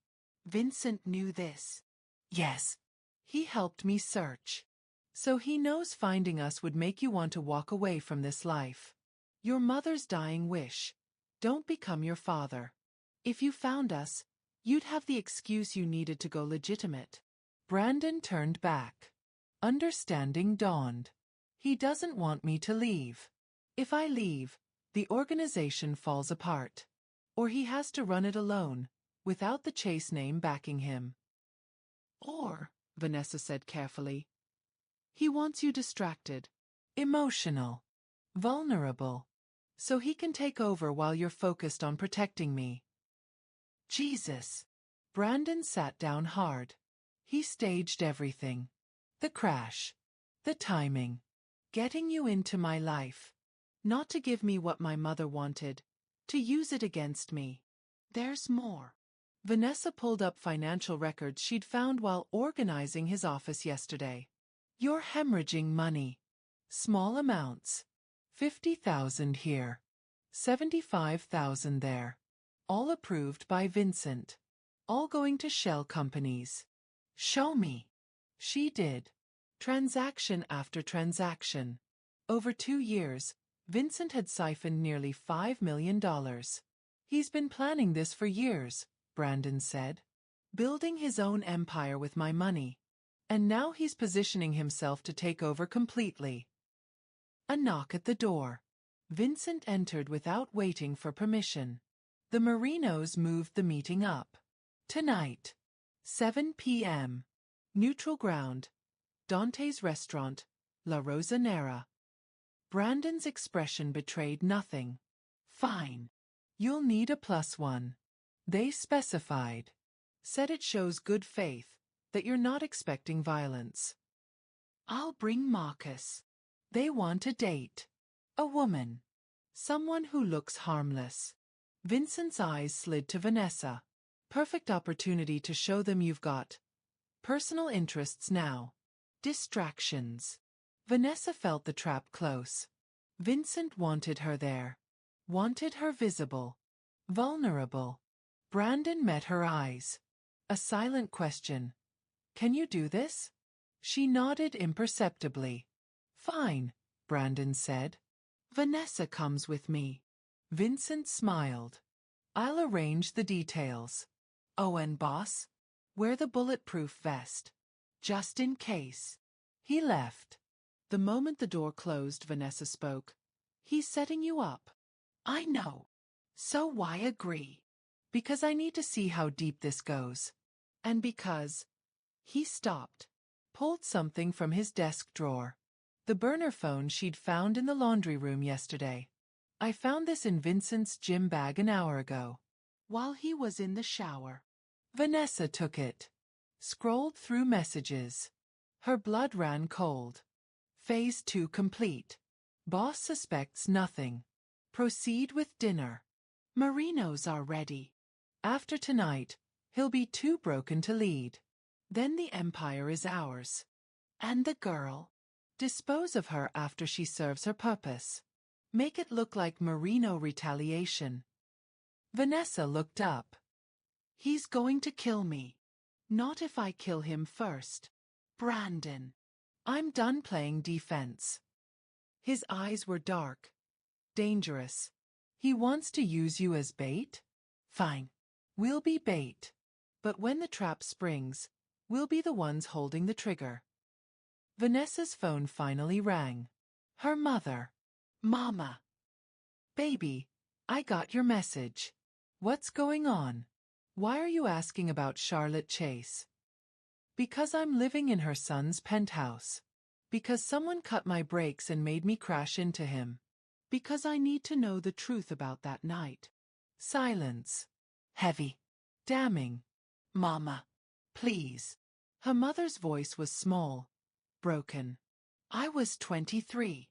Vincent knew this. Yes. He helped me search. So he knows finding us would make you want to walk away from this life. Your mother's dying wish. Don't become your father. If you found us, you'd have the excuse you needed to go legitimate. Brandon turned back. Understanding dawned. He doesn't want me to leave. If I leave, the organization falls apart. Or he has to run it alone, without the Chase name backing him. Or, Vanessa said carefully, he wants you distracted, emotional, vulnerable, so he can take over while you're focused on protecting me. Jesus. Brandon sat down hard. He staged everything. The crash. The timing. Getting you into my life. Not to give me what my mother wanted, to use it against me. There's more. Vanessa pulled up financial records she'd found while organizing his office yesterday. You're hemorrhaging money. Small amounts. 50,000 here. 75,000 there. All approved by Vincent. All going to shell companies. Show me. She did. Transaction after transaction. Over 2 years, Vincent had siphoned nearly $5 million. He's been planning this for years, Brandon said. Building his own empire with my money. And now he's positioning himself to take over completely. A knock at the door. Vincent entered without waiting for permission. The Marinos moved the meeting up. Tonight. 7 p.m. Neutral ground. Dante's restaurant, La Rosanera. Brandon's expression betrayed nothing. Fine. You'll need a +1. They specified. Said it shows good faith, that you're not expecting violence. I'll bring Marcus. They want a date. A woman. Someone who looks harmless. Vincent's eyes slid to Vanessa. Perfect opportunity to show them you've got personal interests now. Distractions. Vanessa felt the trap close. Vincent wanted her there. Wanted her visible. Vulnerable. Brandon met her eyes. A silent question. Can you do this? She nodded imperceptibly. Fine, Brandon said. Vanessa comes with me. Vincent smiled. I'll arrange the details. Oh, and boss? Wear the bulletproof vest. Just in case. He left. The moment the door closed, Vanessa spoke. He's setting you up. I know. So why agree? Because I need to see how deep this goes. And because... He stopped. Pulled something from his desk drawer. The burner phone she'd found in the laundry room yesterday. I found this in Vincent's gym bag an hour ago. While he was in the shower. Vanessa took it. Scrolled through messages. Her blood ran cold. Phase 2 complete. Boss suspects nothing. Proceed with dinner. Marinos are ready. After tonight, he'll be too broken to lead. Then the empire is ours. And the girl? Dispose of her after she serves her purpose. Make it look like Marino retaliation. Vanessa looked up. He's going to kill me. Not if I kill him first. Brandon. I'm done playing defense. His eyes were dark, dangerous. He wants to use you as bait? Fine. We'll be bait. But when the trap springs, we'll be the ones holding the trigger. Vanessa's phone finally rang. Her mother. Mama. Baby, I got your message. What's going on? Why are you asking about Charlotte Chase? Because I'm living in her son's penthouse. Because someone cut my brakes and made me crash into him. Because I need to know the truth about that night. Silence. Heavy. Damning. Mama. Please. Her mother's voice was small, broken. I was 23.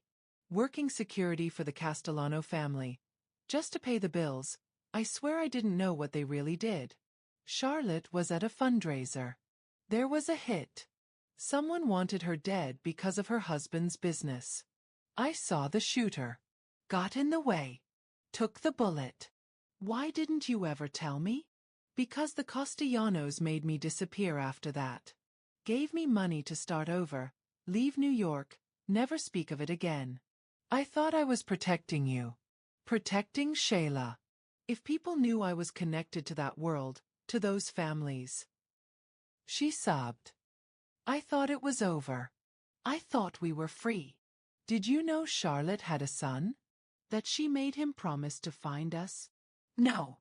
Working security for the Castellano family. Just to pay the bills. I swear I didn't know what they really did. Charlotte was at a fundraiser. There was a hit. Someone wanted her dead because of her husband's business. I saw the shooter. Got in the way. Took the bullet. Why didn't you ever tell me? Because the Castellanos made me disappear after that. Gave me money to start over, leave New York, never speak of it again. I thought I was protecting you. Protecting Shayla. If people knew I was connected to that world, to those families. She sobbed. I thought it was over. I thought we were free. Did you know Charlotte had a son? That she made him promise to find us? No.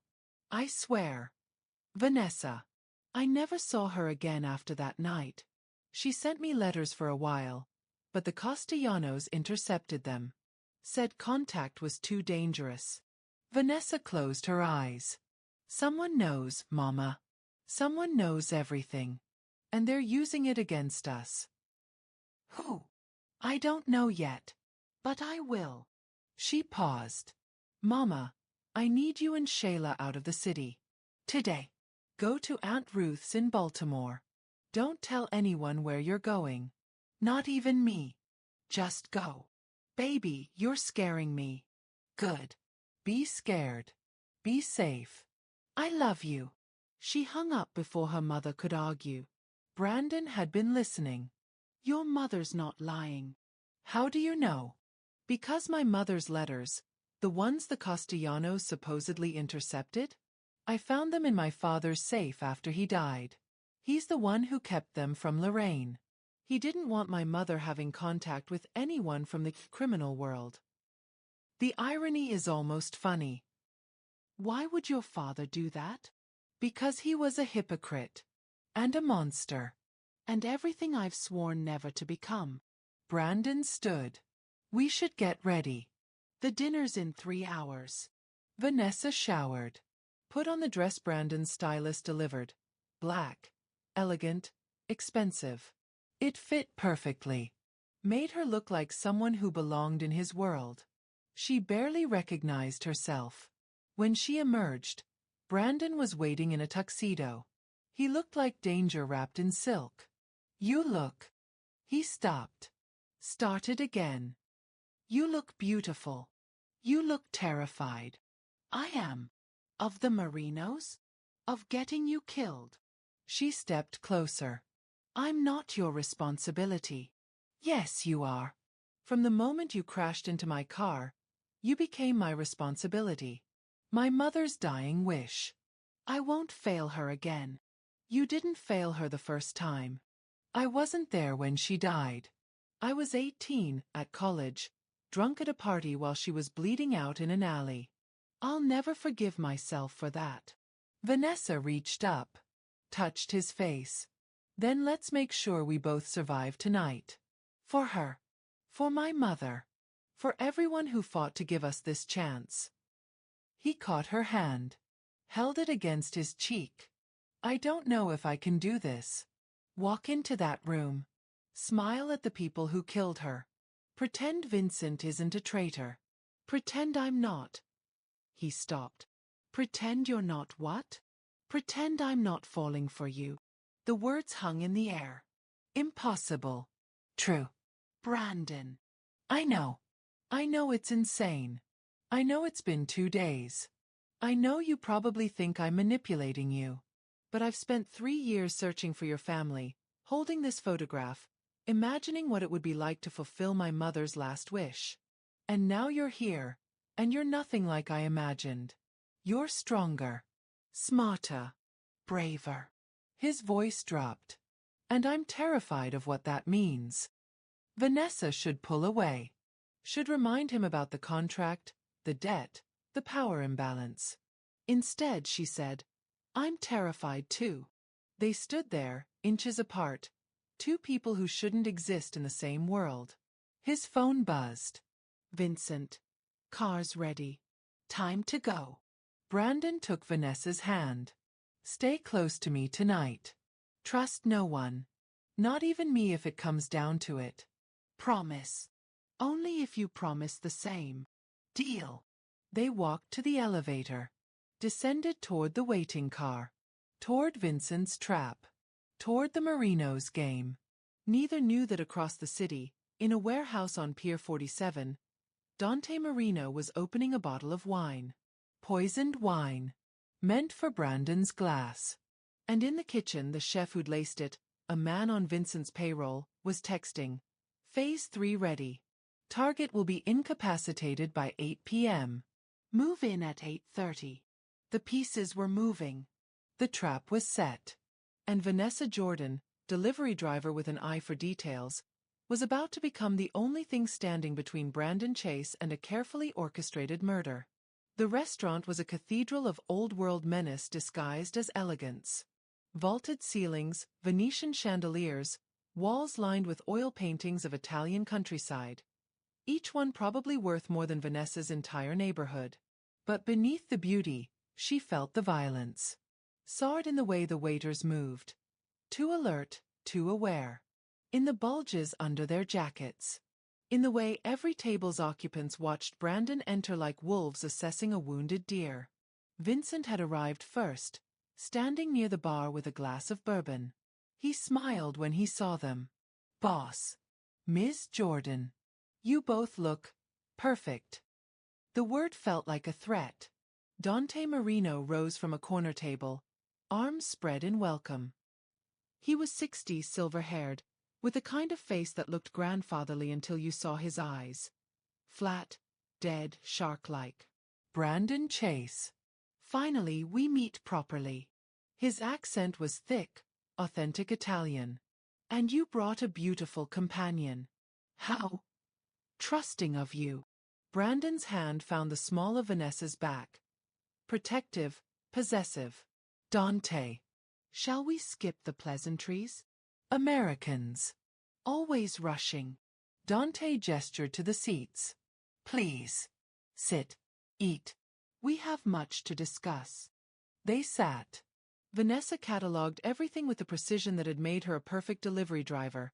I swear. Vanessa. I never saw her again after that night. She sent me letters for a while, but the Castellanos intercepted them. Said contact was too dangerous. Vanessa closed her eyes. Someone knows, Mama. Someone knows everything. And they're using it against us. Who? I don't know yet. But I will. She paused. Mama, I need you and Shayla out of the city. Today. Go to Aunt Ruth's in Baltimore. Don't tell anyone where you're going. Not even me. Just go. Baby, you're scaring me. Good. Be scared. Be safe. I love you. She hung up before her mother could argue. Brandon had been listening. Your mother's not lying. How do you know? Because my mother's letters, the ones the Castellanos supposedly intercepted? I found them in my father's safe after he died. He's the one who kept them from Lorraine. He didn't want my mother having contact with anyone from the criminal world. The irony is almost funny. Why would your father do that? Because he was a hypocrite. And a monster. And everything I've sworn never to become. Brandon stood. We should get ready. The dinner's in 3 hours. Vanessa showered. Put on the dress Brandon's stylist delivered. Black. Elegant. Expensive. It fit perfectly. Made her look like someone who belonged in his world. She barely recognized herself. When she emerged, Brandon was waiting in a tuxedo. He looked like danger wrapped in silk. You look. He stopped. Started again. You look beautiful. You look terrified. I am. Of the Marinos? Of getting you killed. She stepped closer. I'm not your responsibility. Yes, you are. From the moment you crashed into my car, you became my responsibility. My mother's dying wish. I won't fail her again. You didn't fail her the first time. I wasn't there when she died. I was 18, at college, drunk at a party while she was bleeding out in an alley. I'll never forgive myself for that. Vanessa reached up, touched his face. Then let's make sure we both survive tonight. For her. For my mother. For everyone who fought to give us this chance. He caught her hand. Held it against his cheek. I don't know if I can do this. Walk into that room. Smile at the people who killed her. Pretend Vincent isn't a traitor. Pretend I'm not. He stopped. Pretend you're not what? Pretend I'm not falling for you. The words hung in the air. Impossible. True. Brandon. I know. I know it's insane. I know it's been 2 days. I know you probably think I'm manipulating you. But I've spent 3 years searching for your family, holding this photograph, imagining what it would be like to fulfill my mother's last wish. And now you're here, and you're nothing like I imagined. You're stronger, smarter, braver. His voice dropped. And I'm terrified of what that means. Vanessa should pull away. Should remind him about the contract, the debt, the power imbalance. Instead, she said, I'm terrified too. They stood there, inches apart, two people who shouldn't exist in the same world. His phone buzzed. Vincent. Car's ready. Time to go. Brandon took Vanessa's hand. Stay close to me tonight. Trust no one. Not even me if it comes down to it. Promise. Only if you promise the same. Deal. They walked to the elevator. Descended toward the waiting car. Toward Vincent's trap. Toward the Marinos' game. Neither knew that across the city, in a warehouse on Pier 47, Dante Marino was opening a bottle of wine. Poisoned wine. Meant for Brandon's glass. And in the kitchen, the chef who'd laced it, a man on Vincent's payroll, was texting. Phase 3 ready. Target will be incapacitated by 8 p.m. Move in at 8:30. The pieces were moving. The trap was set. And Vanessa Jordan, delivery driver with an eye for details, was about to become the only thing standing between Brandon Chase and a carefully orchestrated murder. The restaurant was a cathedral of old-world menace disguised as elegance. Vaulted ceilings, Venetian chandeliers, walls lined with oil paintings of Italian countryside. Each one probably worth more than Vanessa's entire neighborhood. But beneath the beauty, she felt the violence. Saw it in the way the waiters moved. Too alert, too aware. In the bulges under their jackets. In the way every table's occupants watched Brandon enter like wolves assessing a wounded deer. Vincent had arrived first, standing near the bar with a glass of bourbon. He smiled when he saw them. Boss. Ms. Jordan. You both look perfect. The word felt like a threat. Dante Marino rose from a corner table, arms spread in welcome. He was 60, silver-haired, with a kind of face that looked grandfatherly until you saw his eyes. Flat, dead, shark-like. Brandon Chase. Finally, we meet properly. His accent was thick, authentic Italian. And you brought a beautiful companion. How trusting of you. Brandon's hand found the small of Vanessa's back. Protective, possessive. Dante. Shall we skip the pleasantries? Americans. Always rushing. Dante gestured to the seats. Please. Sit. Eat. We have much to discuss. They sat. Vanessa catalogued everything with the precision that had made her a perfect delivery driver.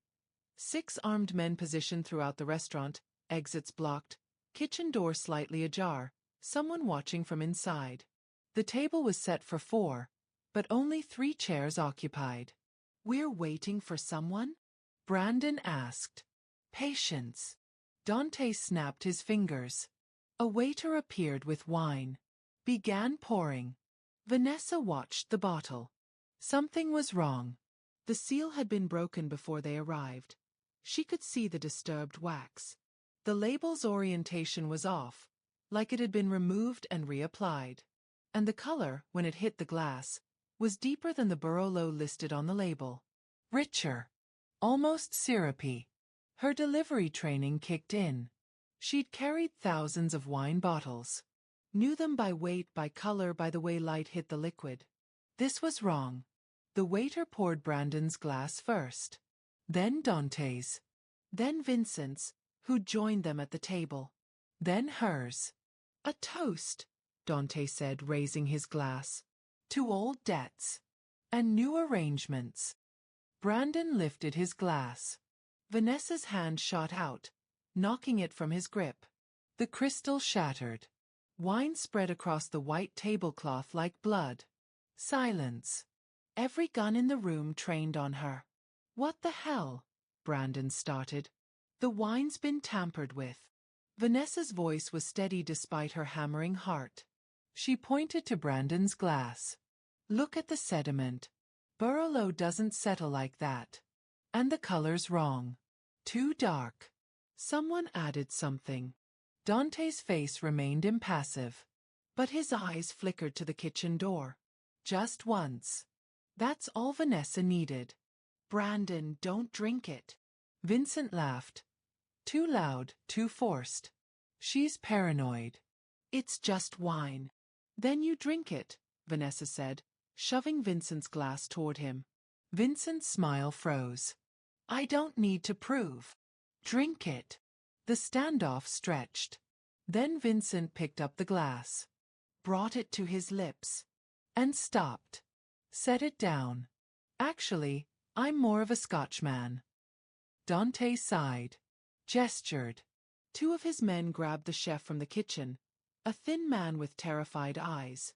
6 armed men positioned throughout the restaurant, exits blocked, kitchen door slightly ajar, someone watching from inside. The table was set for 4, but only 3 chairs occupied. We're waiting for someone? Brandon asked. Patience. Dante snapped his fingers. A waiter appeared with wine. Began pouring. Vanessa watched the bottle. Something was wrong. The seal had been broken before they arrived. She could see the disturbed wax. The label's orientation was off, like it had been removed and reapplied. And the color, when it hit the glass, was deeper than the Barolo listed on the label. Richer. Almost syrupy. Her delivery training kicked in. She'd carried thousands of wine bottles. Knew them by weight, by color, by the way light hit the liquid. This was wrong. The waiter poured Brandon's glass first. Then Dante's. Then Vincent's, who joined them at the table. Then hers. A toast, Dante said, raising his glass. To old debts. And new arrangements. Brandon lifted his glass. Vanessa's hand shot out, knocking it from his grip. The crystal shattered. Wine spread across the white tablecloth like blood. Silence. Every gun in the room trained on her. What the hell? Brandon started. The wine's been tampered with. Vanessa's voice was steady despite her hammering heart. She pointed to Brandon's glass. Look at the sediment. Barolo doesn't settle like that. And the color's wrong. Too dark. Someone added something. Dante's face remained impassive, but his eyes flickered to the kitchen door. Just once. That's all Vanessa needed. Brandon, don't drink it. Vincent laughed. Too loud, too forced. She's paranoid. It's just wine. Then you drink it, Vanessa said, shoving Vincent's glass toward him. Vincent's smile froze. I don't need to prove. Drink it. The standoff stretched. Then Vincent picked up the glass, brought it to his lips, and stopped. Set it down. Actually, I'm more of a Scotchman. Dante sighed, gestured. Two of his men grabbed the chef from the kitchen, a thin man with terrified eyes.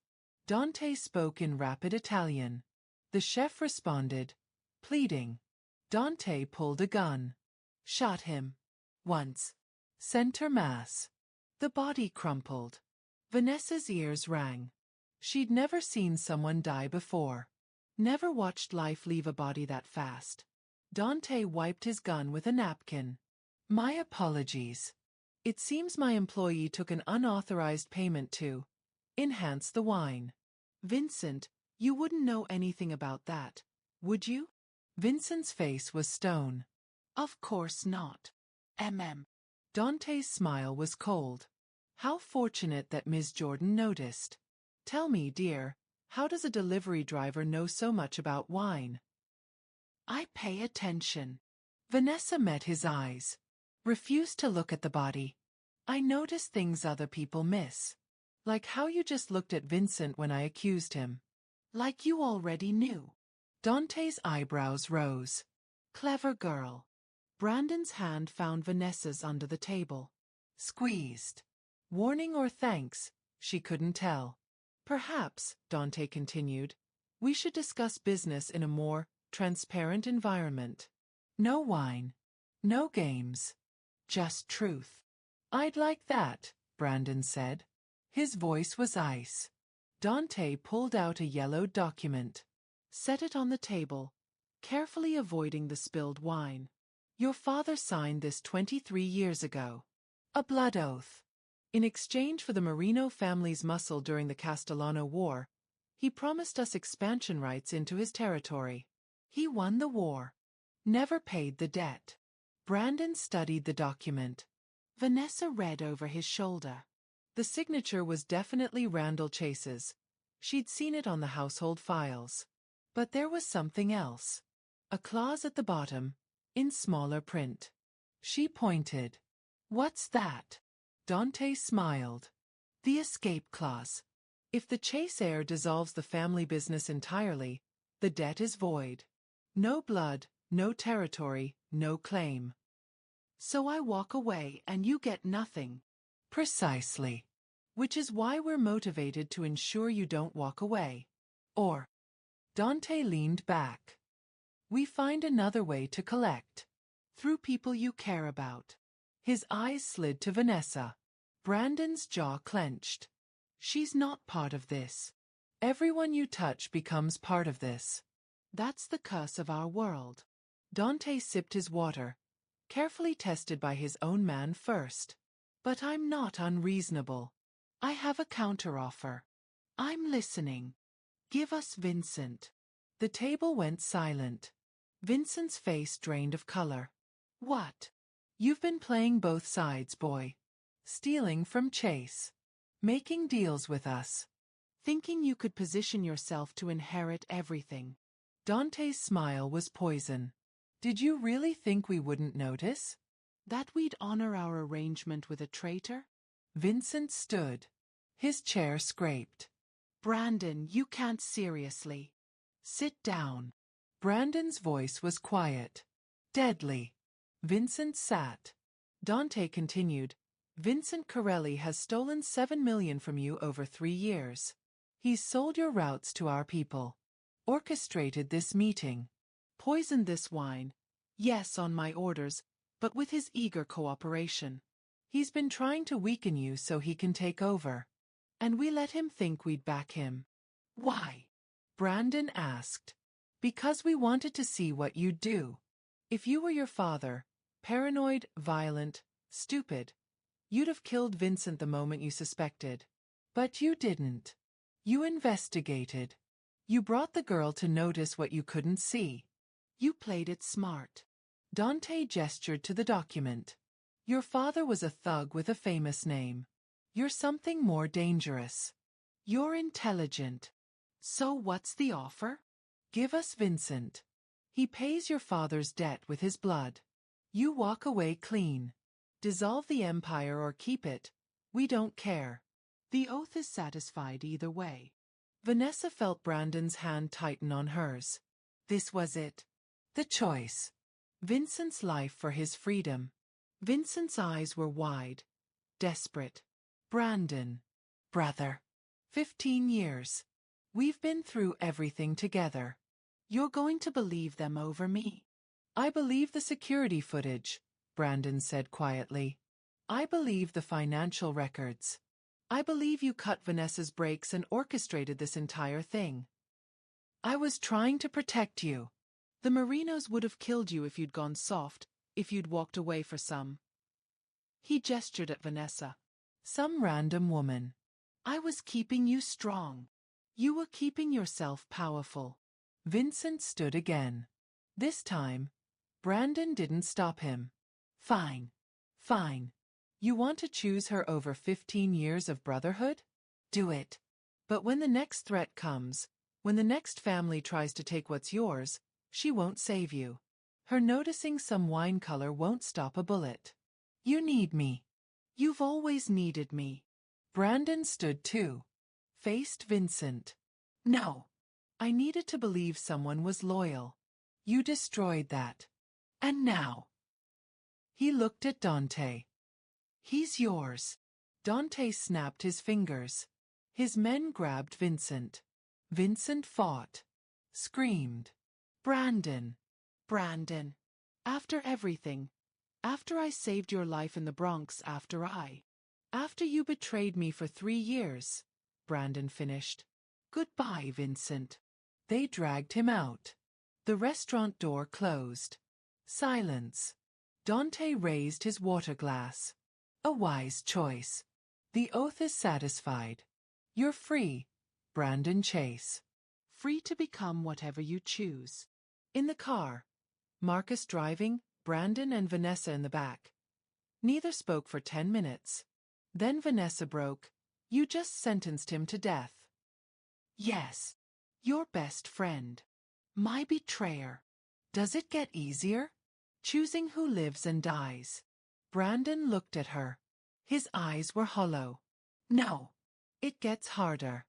Dante spoke in rapid Italian. The chef responded, pleading. Dante pulled a gun. Shot him. Once. Center mass. The body crumpled. Vanessa's ears rang. She'd never seen someone die before. Never watched life leave a body that fast. Dante wiped his gun with a napkin. My apologies. It seems my employee took an unauthorized payment to enhance the wine. Vincent, you wouldn't know anything about that, would you? Vincent's face was stone. Of course not. Dante's smile was cold. How fortunate that Ms. Jordan noticed. Tell me, dear, how does a delivery driver know so much about wine? I pay attention. Vanessa met his eyes. Refused to look at the body. I notice things other people miss. Like how you just looked at Vincent when I accused him. Like you already knew. Dante's eyebrows rose. Clever girl. Brandon's hand found Vanessa's under the table. Squeezed. Warning or thanks, she couldn't tell. Perhaps, Dante continued, we should discuss business in a more transparent environment. No wine. No games. Just truth. I'd like that, Brandon said. His voice was ice. Dante pulled out a yellowed document. Set it on the table, carefully avoiding the spilled wine. Your father signed this 23 years ago. A blood oath. In exchange for the Marino family's muscle during the Castellano War, he promised us expansion rights into his territory. He won the war. Never paid the debt. Brandon studied the document. Vanessa read over his shoulder. The signature was definitely Randall Chase's. She'd seen it on the household files. But there was something else. A clause at the bottom, in smaller print. She pointed. What's that? Dante smiled. The escape clause. If the Chase heir dissolves the family business entirely, the debt is void. No blood, no territory, no claim. So I walk away and you get nothing. Precisely. Which is why we're motivated to ensure you don't walk away. Or. Dante leaned back. We find another way to collect. Through people you care about. His eyes slid to Vanessa. Brandon's jaw clenched. She's not part of this. Everyone you touch becomes part of this. That's the curse of our world. Dante sipped his water, carefully tested by his own man first. But I'm not unreasonable. I have a counteroffer. I'm listening. Give us Vincent. The table went silent. Vincent's face drained of color. What? You've been playing both sides, boy. Stealing from Chase. Making deals with us. Thinking you could position yourself to inherit everything. Dante's smile was poison. Did you really think we wouldn't notice? That we'd honor our arrangement with a traitor? Vincent stood. His chair scraped. Brandon, you can't seriously. Sit down. Brandon's voice was quiet. Deadly. Vincent sat. Dante continued. Vincent Corelli has stolen $7 million from you over 3 years. He's sold your routes to our people. Orchestrated this meeting. Poisoned this wine. Yes, on my orders, but with his eager cooperation. He's been trying to weaken you so he can take over. And we let him think we'd back him. Why? Brandon asked. Because we wanted to see what you'd do. If you were your father, paranoid, violent, stupid, you'd have killed Vincent the moment you suspected. But you didn't. You investigated. You brought the girl to notice what you couldn't see. You played it smart. Dante gestured to the document. Your father was a thug with a famous name. You're something more dangerous. You're intelligent. So what's the offer? Give us Vincent. He pays your father's debt with his blood. You walk away clean. Dissolve the empire or keep it. We don't care. The oath is satisfied either way. Vanessa felt Brandon's hand tighten on hers. This was it. The choice. Vincent's life for his freedom. Vincent's eyes were wide, desperate. Brandon. Brother. 15 years. We've been through everything together. You're going to believe them over me. I believe the security footage, Brandon said quietly. I believe the financial records. I believe you cut Vanessa's brakes and orchestrated this entire thing. I was trying to protect you. The Marinos would have killed you if you'd gone soft, if you'd walked away for some. He gestured at Vanessa. Some random woman. I was keeping you strong. You were keeping yourself powerful. Vincent stood again. This time, Brandon didn't stop him. Fine. Fine. You want to choose her over 15 years of brotherhood? Do it. But when the next threat comes, when the next family tries to take what's yours, she won't save you. Her noticing some wine color won't stop a bullet. You need me. You've always needed me. Brandon stood too. Faced Vincent. No. I needed to believe someone was loyal. You destroyed that. And now. He looked at Dante. He's yours. Dante snapped his fingers. His men grabbed Vincent. Vincent fought. Screamed. Brandon. Brandon. After everything. After I saved your life in the Bronx after you betrayed me for 3 years. Brandon finished. Goodbye, Vincent. They dragged him out. The restaurant door closed. Silence. Dante raised his water glass. A wise choice. The oath is satisfied. You're free, Brandon Chase. Free to become whatever you choose. In the car, Marcus driving, Brandon and Vanessa in the back. Neither spoke for 10 minutes. Then Vanessa broke. You just sentenced him to death. Yes. Your best friend. My betrayer. Does it get easier? Choosing who lives and dies. Brandon looked at her. His eyes were hollow. No. It gets harder.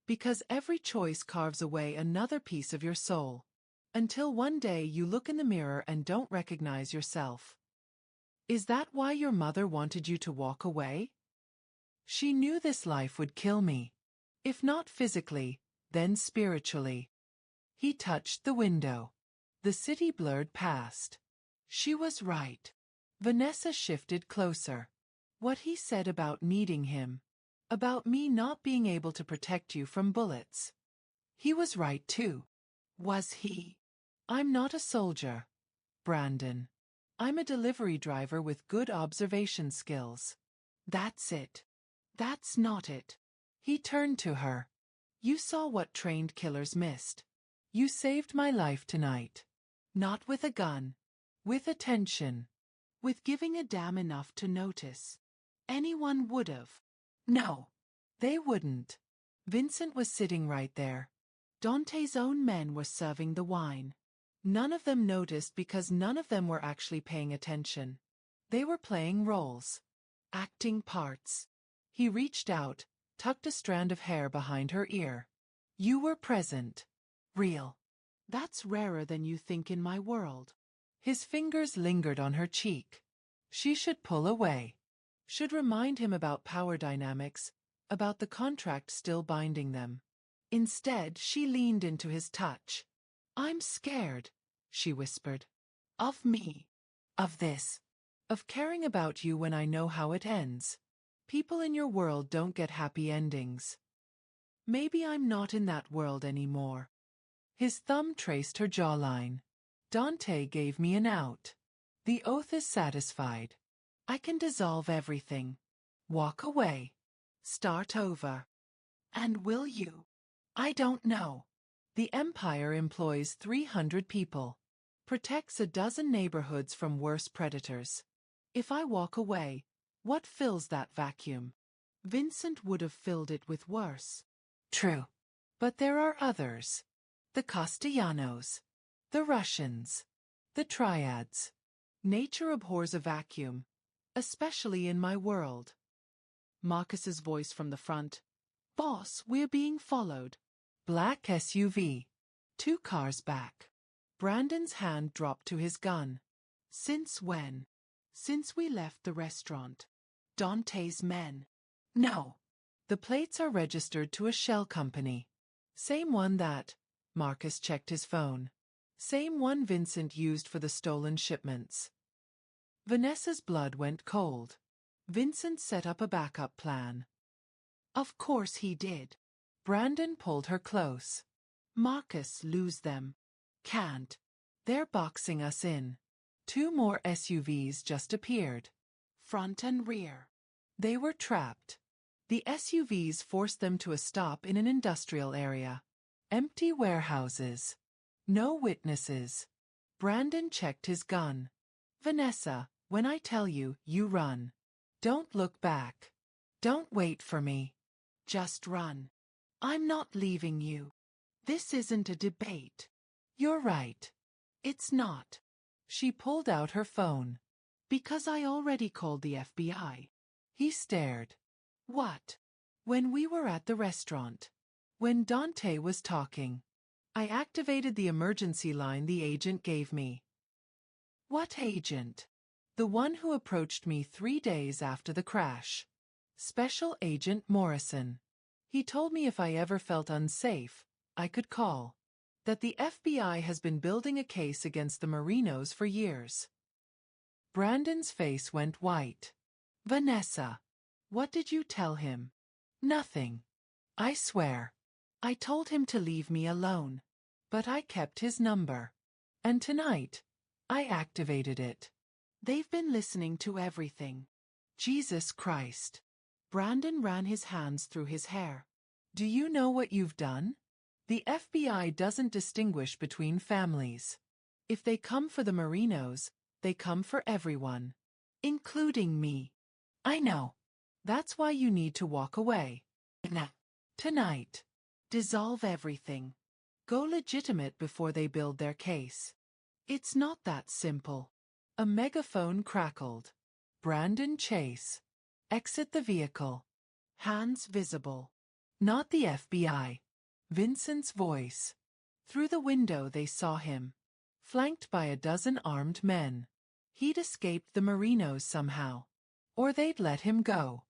Because every choice carves away another piece of your soul. Until one day you look in the mirror and don't recognize yourself. Is that why your mother wanted you to walk away? She knew this life would kill me. If not physically, then spiritually. He touched the window. The city blurred past. She was right. Vanessa shifted closer. What he said about needing him. About me not being able to protect you from bullets. He was right too. Was he? I'm not a soldier, Brandon. I'm a delivery driver with good observation skills. That's it. That's not it. He turned to her. You saw what trained killers missed. You saved my life tonight. Not with a gun. With attention. With giving a damn enough to notice. Anyone would've. No. They wouldn't. Vincent was sitting right there. Dante's own men were serving the wine. None of them noticed because none of them were actually paying attention. They were playing roles. Acting parts. He reached out, tucked a strand of hair behind her ear. You were present. Real. That's rarer than you think in my world. His fingers lingered on her cheek. She should pull away. Should remind him about power dynamics, about the contract still binding them. Instead, she leaned into his touch. I'm scared, she whispered. Of me. Of this. Of caring about you when I know how it ends. People in your world don't get happy endings. Maybe I'm not in that world anymore. His thumb traced her jawline. Dante gave me an out. The oath is satisfied. I can dissolve everything. Walk away. Start over. And will you? I don't know. The Empire employs 300 people. Protects a dozen neighborhoods from worse predators. If I walk away, what fills that vacuum? Vincent would have filled it with worse. True. But there are others. The Castellanos. The Russians. The Triads. Nature abhors a vacuum, especially in my world. Marcus's voice from the front. Boss, we're being followed. Black SUV. 2 cars back. Brandon's hand dropped to his gun. Since when? Since we left the restaurant. Dante's men. No. The plates are registered to a shell company. Same one that, Marcus checked his phone. Same one Vincent used for the stolen shipments. Vanessa's blood went cold. Vincent set up a backup plan. Of course he did. Brandon pulled her close. Marcus, lose them. Can't. They're boxing us in. 2 more SUVs just appeared. Front and rear. They were trapped. The SUVs forced them to a stop in an industrial area. Empty warehouses. No witnesses. Brandon checked his gun. Vanessa, when I tell you, you run. Don't look back. Don't wait for me. Just run. I'm not leaving you. This isn't a debate. You're right. It's not. She pulled out her phone. Because I already called the FBI. He stared. What? When we were at the restaurant. When Dante was talking. I activated the emergency line the agent gave me. What agent? The one who approached me 3 days after the crash. Special Agent Morrison. He told me if I ever felt unsafe, I could call. That the FBI has been building a case against the Marinos for years. Brandon's face went white. Vanessa. What did you tell him? Nothing. I swear. I told him to leave me alone. But I kept his number. And tonight, I activated it. They've been listening to everything. Jesus Christ. Brandon ran his hands through his hair. Do you know what you've done? The FBI doesn't distinguish between families. If they come for the Marinos, they come for everyone. Including me. I know. That's why you need to walk away. Nah. Tonight. Dissolve everything. Go legitimate before they build their case. It's not that simple. A megaphone crackled. Brandon Chase. Exit the vehicle. Hands visible. Not the FBI. Vincent's voice. Through the window they saw him. Flanked by a dozen armed men. He'd escaped the Marinos somehow. Or they'd let him go.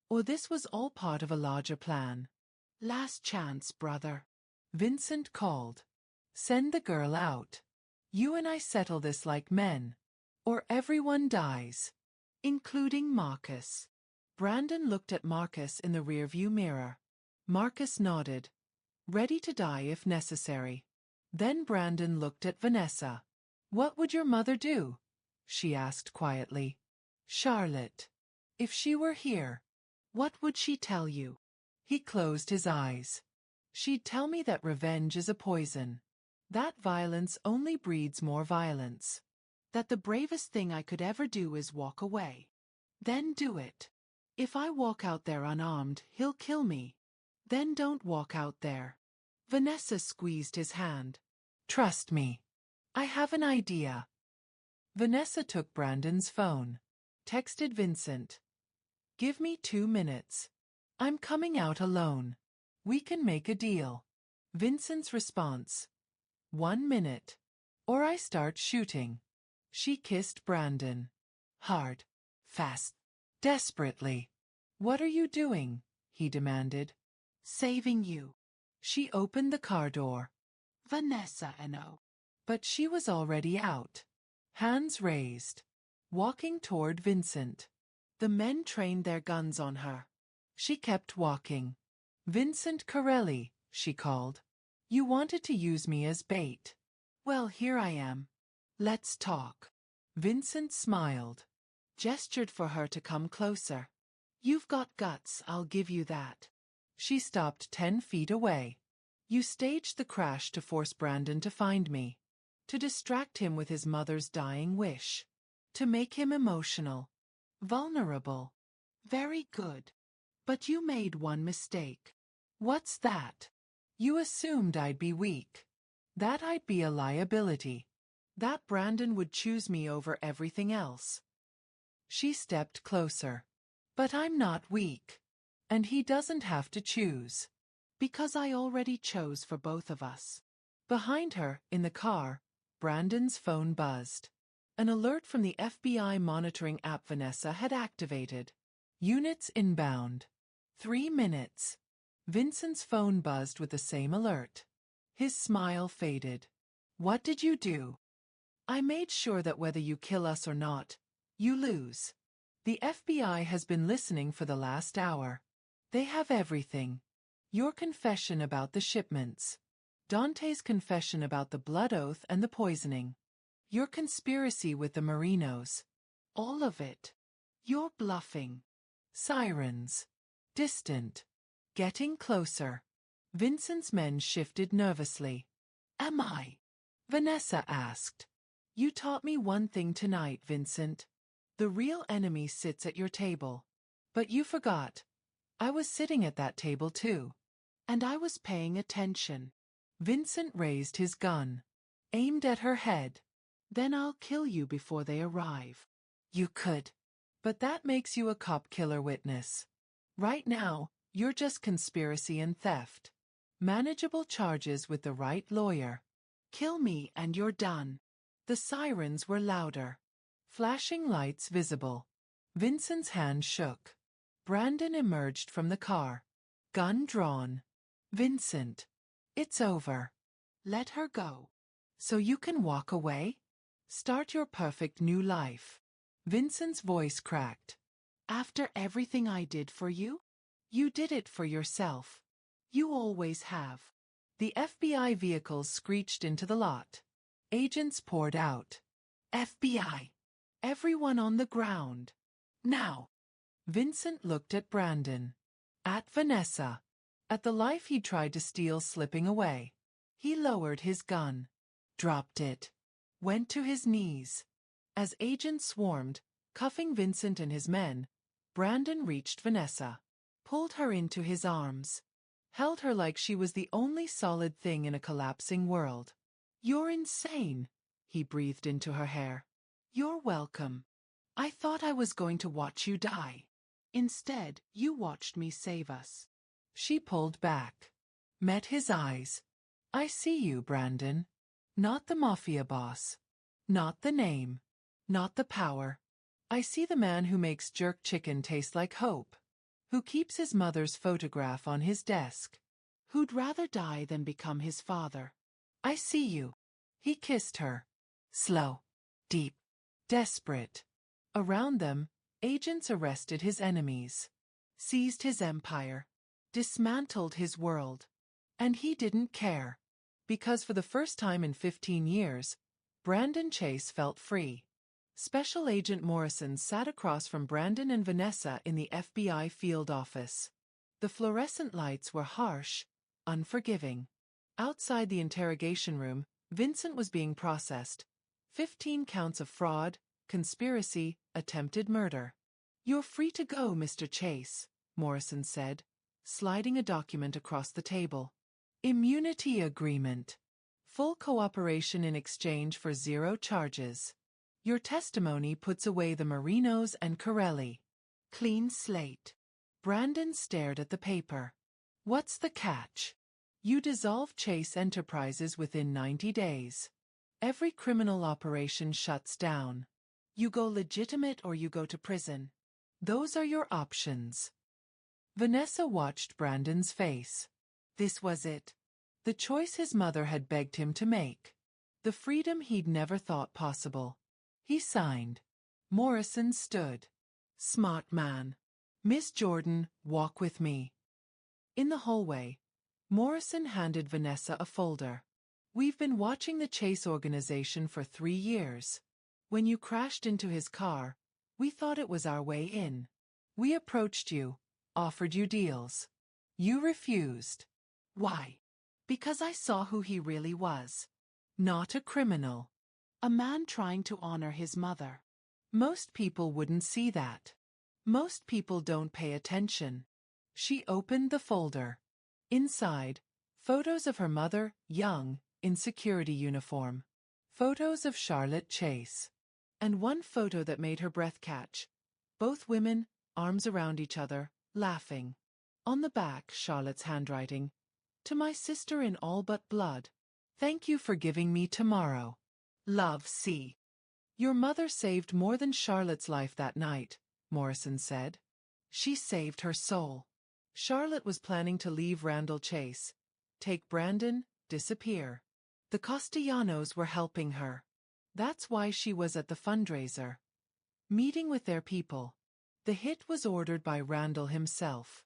Or this was all part of a larger plan. Last chance, brother. Vincent called. Send the girl out. You and I settle this like men. Or everyone dies. Including Marcus. Brandon looked at Marcus in the rearview mirror. Marcus nodded. Ready to die if necessary. Then Brandon looked at Vanessa. What would your mother do? She asked quietly. Charlotte. If she were here, what would she tell you? He closed his eyes. She'd tell me that revenge is a poison. That violence only breeds more violence. That the bravest thing I could ever do is walk away. Then do it. If I walk out there unarmed, he'll kill me. Then don't walk out there. Vanessa squeezed his hand. Trust me. I have an idea. Vanessa took Brandon's phone. Texted Vincent. Give me 2 minutes. I'm coming out alone. We can make a deal. Vincent's response. 1 minute. Or I start shooting. She kissed Brandon. Hard. Fast. Desperately. What are you doing? He demanded. Saving you. She opened the car door. Vanessa no. But she was already out. Hands raised. Walking toward Vincent. The men trained their guns on her. She kept walking. Vincent Corelli, she called. You wanted to use me as bait. Well, here I am. Let's talk. Vincent smiled, gestured for her to come closer. You've got guts, I'll give you that. She stopped 10 feet away. You staged the crash to force Brandon to find me. To distract him with his mother's dying wish. To make him emotional. Vulnerable. Very good. But you made one mistake. What's that? You assumed I'd be weak. That I'd be a liability. That Brandon would choose me over everything else. She stepped closer. But I'm not weak. And he doesn't have to choose. Because I already chose for both of us. Behind her, in the car, Brandon's phone buzzed. An alert from the FBI monitoring app Vanessa had activated. Units inbound. 3 minutes. Vincent's phone buzzed with the same alert. His smile faded. What did you do? I made sure that whether you kill us or not, you lose. The FBI has been listening for the last hour. They have everything. Your confession about the shipments. Dante's confession about the blood oath and the poisoning. Your conspiracy with the Merinos. All of it. You're bluffing. Sirens. Distant. Getting closer. Vincent's men shifted nervously. Am I? Vanessa asked. You taught me one thing tonight, Vincent. The real enemy sits at your table. But you forgot. I was sitting at that table too. And I was paying attention. Vincent raised his gun. Aimed at her head. Then I'll kill you before they arrive. You could. But that makes you a cop killer witness. Right now, you're just conspiracy and theft. Manageable charges with the right lawyer. Kill me and you're done. The sirens were louder. Flashing lights visible. Vincent's hand shook. Brandon emerged from the car. Gun drawn. Vincent. It's over. Let her go. So you can walk away? Start your perfect new life. Vincent's voice cracked. After everything I did for you? You did it for yourself. You always have. The FBI vehicles screeched into the lot. Agents poured out. FBI. Everyone on the ground. Now. Vincent looked at Brandon. At Vanessa. At the life he tried to steal slipping away. He lowered his gun. Dropped it. Went to his knees. As agents swarmed, cuffing Vincent and his men, Brandon reached Vanessa. Pulled her into his arms. Held her like she was the only solid thing in a collapsing world. You're insane, he breathed into her hair. You're welcome. I thought I was going to watch you die. Instead, you watched me save us. She pulled back. Met his eyes. I see you, Brandon. Not the Mafia boss. Not the name. Not the power. I see the man who makes jerk chicken taste like hope. Who keeps his mother's photograph on his desk. Who'd rather die than become his father. I see you. He kissed her. Slow. Deep. Desperate. Around them, agents arrested his enemies. Seized his empire. Dismantled his world. And he didn't care. Because for the first time in 15 years, Brandon Chase felt free. Special Agent Morrison sat across from Brandon and Vanessa in the FBI field office. The fluorescent lights were harsh, unforgiving. Outside the interrogation room, Vincent was being processed. 15 counts of fraud, conspiracy, attempted murder. You're free to go, Mr. Chase, Morrison said, sliding a document across the table. Immunity agreement. Full cooperation in exchange for 0 charges. Your testimony puts away the Merinos and Corelli. Clean slate. Brandon stared at the paper. What's the catch? You dissolve Chase Enterprises within 90 days. Every criminal operation shuts down. You go legitimate or you go to prison. Those are your options. Vanessa watched Brandon's face. This was it. The choice his mother had begged him to make. The freedom he'd never thought possible. He signed. Morrison stood. Smart man. Miss Jordan, walk with me. In the hallway, Morrison handed Vanessa a folder. We've been watching the Chase organization for 3 years. When you crashed into his car, we thought it was our way in. We approached you, offered you deals. You refused. Why? Because I saw who he really was. Not a criminal. A man trying to honor his mother. Most people wouldn't see that. Most people don't pay attention. She opened the folder. Inside, photos of her mother, young, in security uniform. Photos of Charlotte Chase. And one photo that made her breath catch. Both women, arms around each other, laughing. On the back, Charlotte's handwriting. To my sister in all but blood. Thank you for giving me tomorrow. Love, C. Your mother saved more than Charlotte's life that night, Morrison said. She saved her soul. Charlotte was planning to leave Randall Chase, take Brandon, disappear. The Castellanos were helping her. That's why she was at the fundraiser. Meeting with their people. The hit was ordered by Randall himself.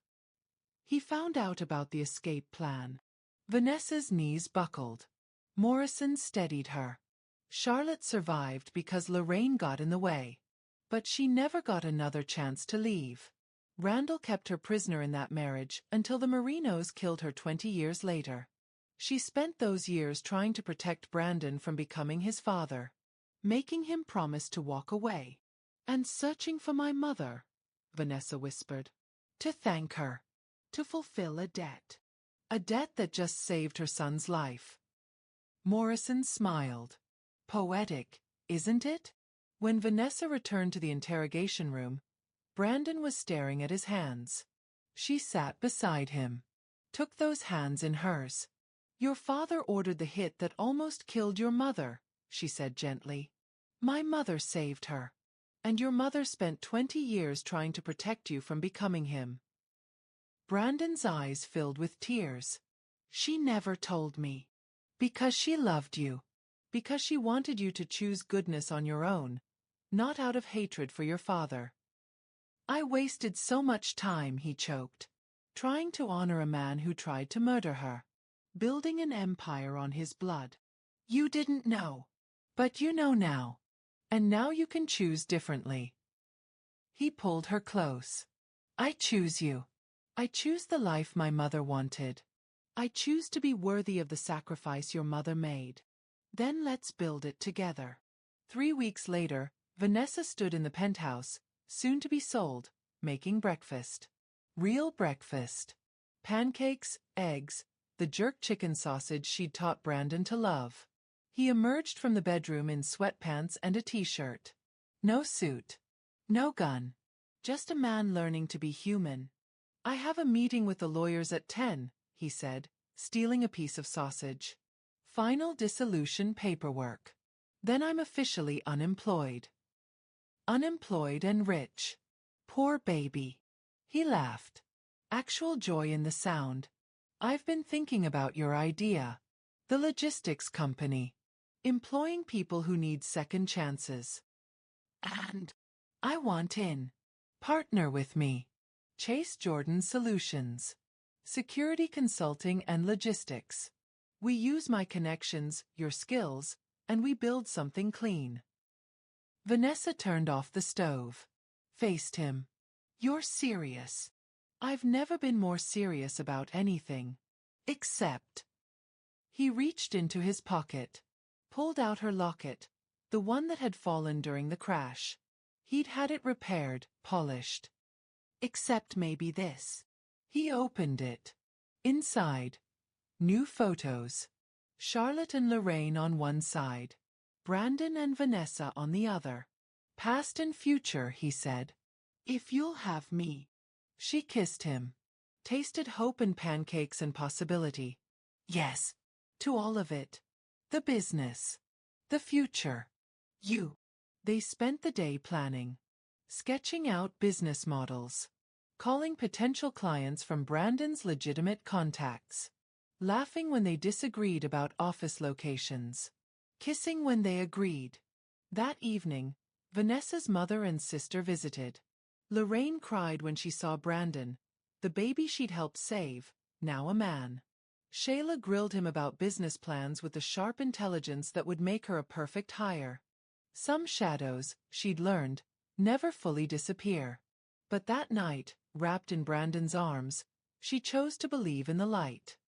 He found out about the escape plan. Vanessa's knees buckled. Morrison steadied her. Charlotte survived because Lorraine got in the way. But she never got another chance to leave. Randall kept her prisoner in that marriage until the Marinos killed her 20 years later. She spent those years trying to protect Brandon from becoming his father, making him promise to walk away. And searching for my mother, Vanessa whispered. To thank her. To fulfill a debt. A debt that just saved her son's life. Morrison smiled. Poetic, isn't it? When Vanessa returned to the interrogation room, Brandon was staring at his hands. She sat beside him. Took those hands in hers. Your father ordered the hit that almost killed your mother, she said gently. My mother saved her. And your mother spent 20 years trying to protect you from becoming him. Brandon's eyes filled with tears. She never told me. Because she loved you. Because she wanted you to choose goodness on your own, not out of hatred for your father. I wasted so much time, he choked. Trying to honor a man who tried to murder her. Building an empire on his blood. You didn't know. But you know now. And now you can choose differently. He pulled her close. I choose you. I choose the life my mother wanted. I choose to be worthy of the sacrifice your mother made. Then let's build it together. 3 weeks later, Vanessa stood in the penthouse, soon to be sold, making breakfast. Real breakfast. Pancakes, eggs, the jerk chicken sausage she'd taught Brandon to love. He emerged from the bedroom in sweatpants and a t-shirt. No suit. No gun. Just a man learning to be human. I have a meeting with the lawyers at 10, he said, stealing a piece of sausage. Final dissolution paperwork. Then I'm officially unemployed. Unemployed and rich. Poor baby. He laughed. Actual joy in the sound. I've been thinking about your idea. The logistics company. Employing people who need second chances. And I want in. Partner with me. Chase Jordan Solutions. Security consulting and logistics. We use my connections, your skills, and we build something clean. Vanessa turned off the stove. Faced him. You're serious. I've never been more serious about anything. Except. He reached into his pocket. Pulled out her locket, the one that had fallen during the crash. He'd had it repaired, polished. Except maybe this. He opened it. Inside. New photos. Charlotte and Lorraine on one side. Brandon and Vanessa on the other. Past and future, he said. If you'll have me. She kissed him. Tasted hope and pancakes and possibility. Yes. To all of it. The business. The future. You. They spent the day planning. Sketching out business models. Calling potential clients from Brandon's legitimate contacts. Laughing when they disagreed about office locations. Kissing when they agreed. That evening, Vanessa's mother and sister visited. Lorraine cried when she saw Brandon, the baby she'd helped save, now a man. Shayla grilled him about business plans with the sharp intelligence that would make her a perfect hire. Some shadows, she'd learned, never fully disappear. But that night, wrapped in Brandon's arms, she chose to believe in the light.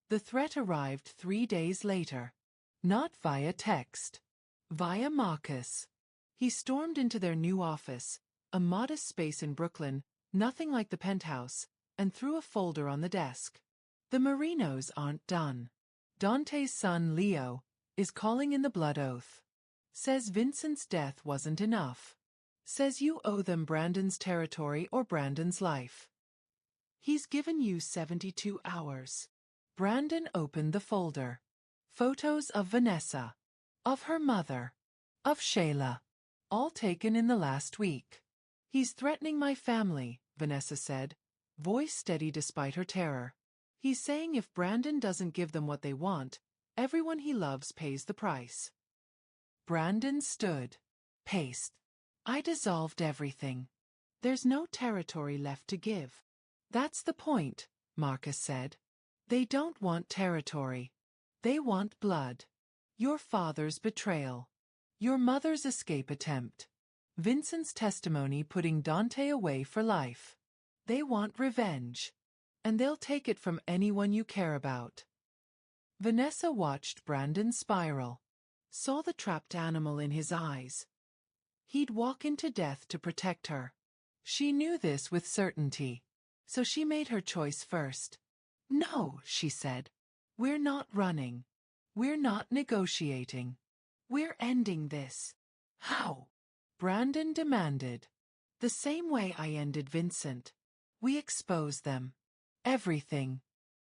The threat arrived 3 days later. Not via text. Via Marcus. He stormed into their new office, a modest space in Brooklyn, nothing like the penthouse, and threw a folder on the desk. The Marinos aren't done. Dante's son, Leo, is calling in the blood oath. Says Vincent's death wasn't enough. Says you owe them Brandon's territory or Brandon's life. He's given you 72 hours. Brandon opened the folder. Photos of Vanessa. Of her mother. Of Shayla. All taken in the last week. He's threatening my family, Vanessa said, voice steady despite her terror. He's saying if Brandon doesn't give them what they want, everyone he loves pays the price. Brandon stood. Paced. I dissolved everything. There's no territory left to give. That's the point, Marcus said. They don't want territory. They want blood. Your father's betrayal. Your mother's escape attempt. Vincent's testimony putting Dante away for life. They want revenge. And they'll take it from anyone you care about. Vanessa watched Brandon spiral. Saw the trapped animal in his eyes. He'd walk into death to protect her. She knew this with certainty. So she made her choice first. No, she said. We're not running. We're not negotiating. We're ending this. How? Brandon demanded. The same way I ended Vincent. We expose them. Everything.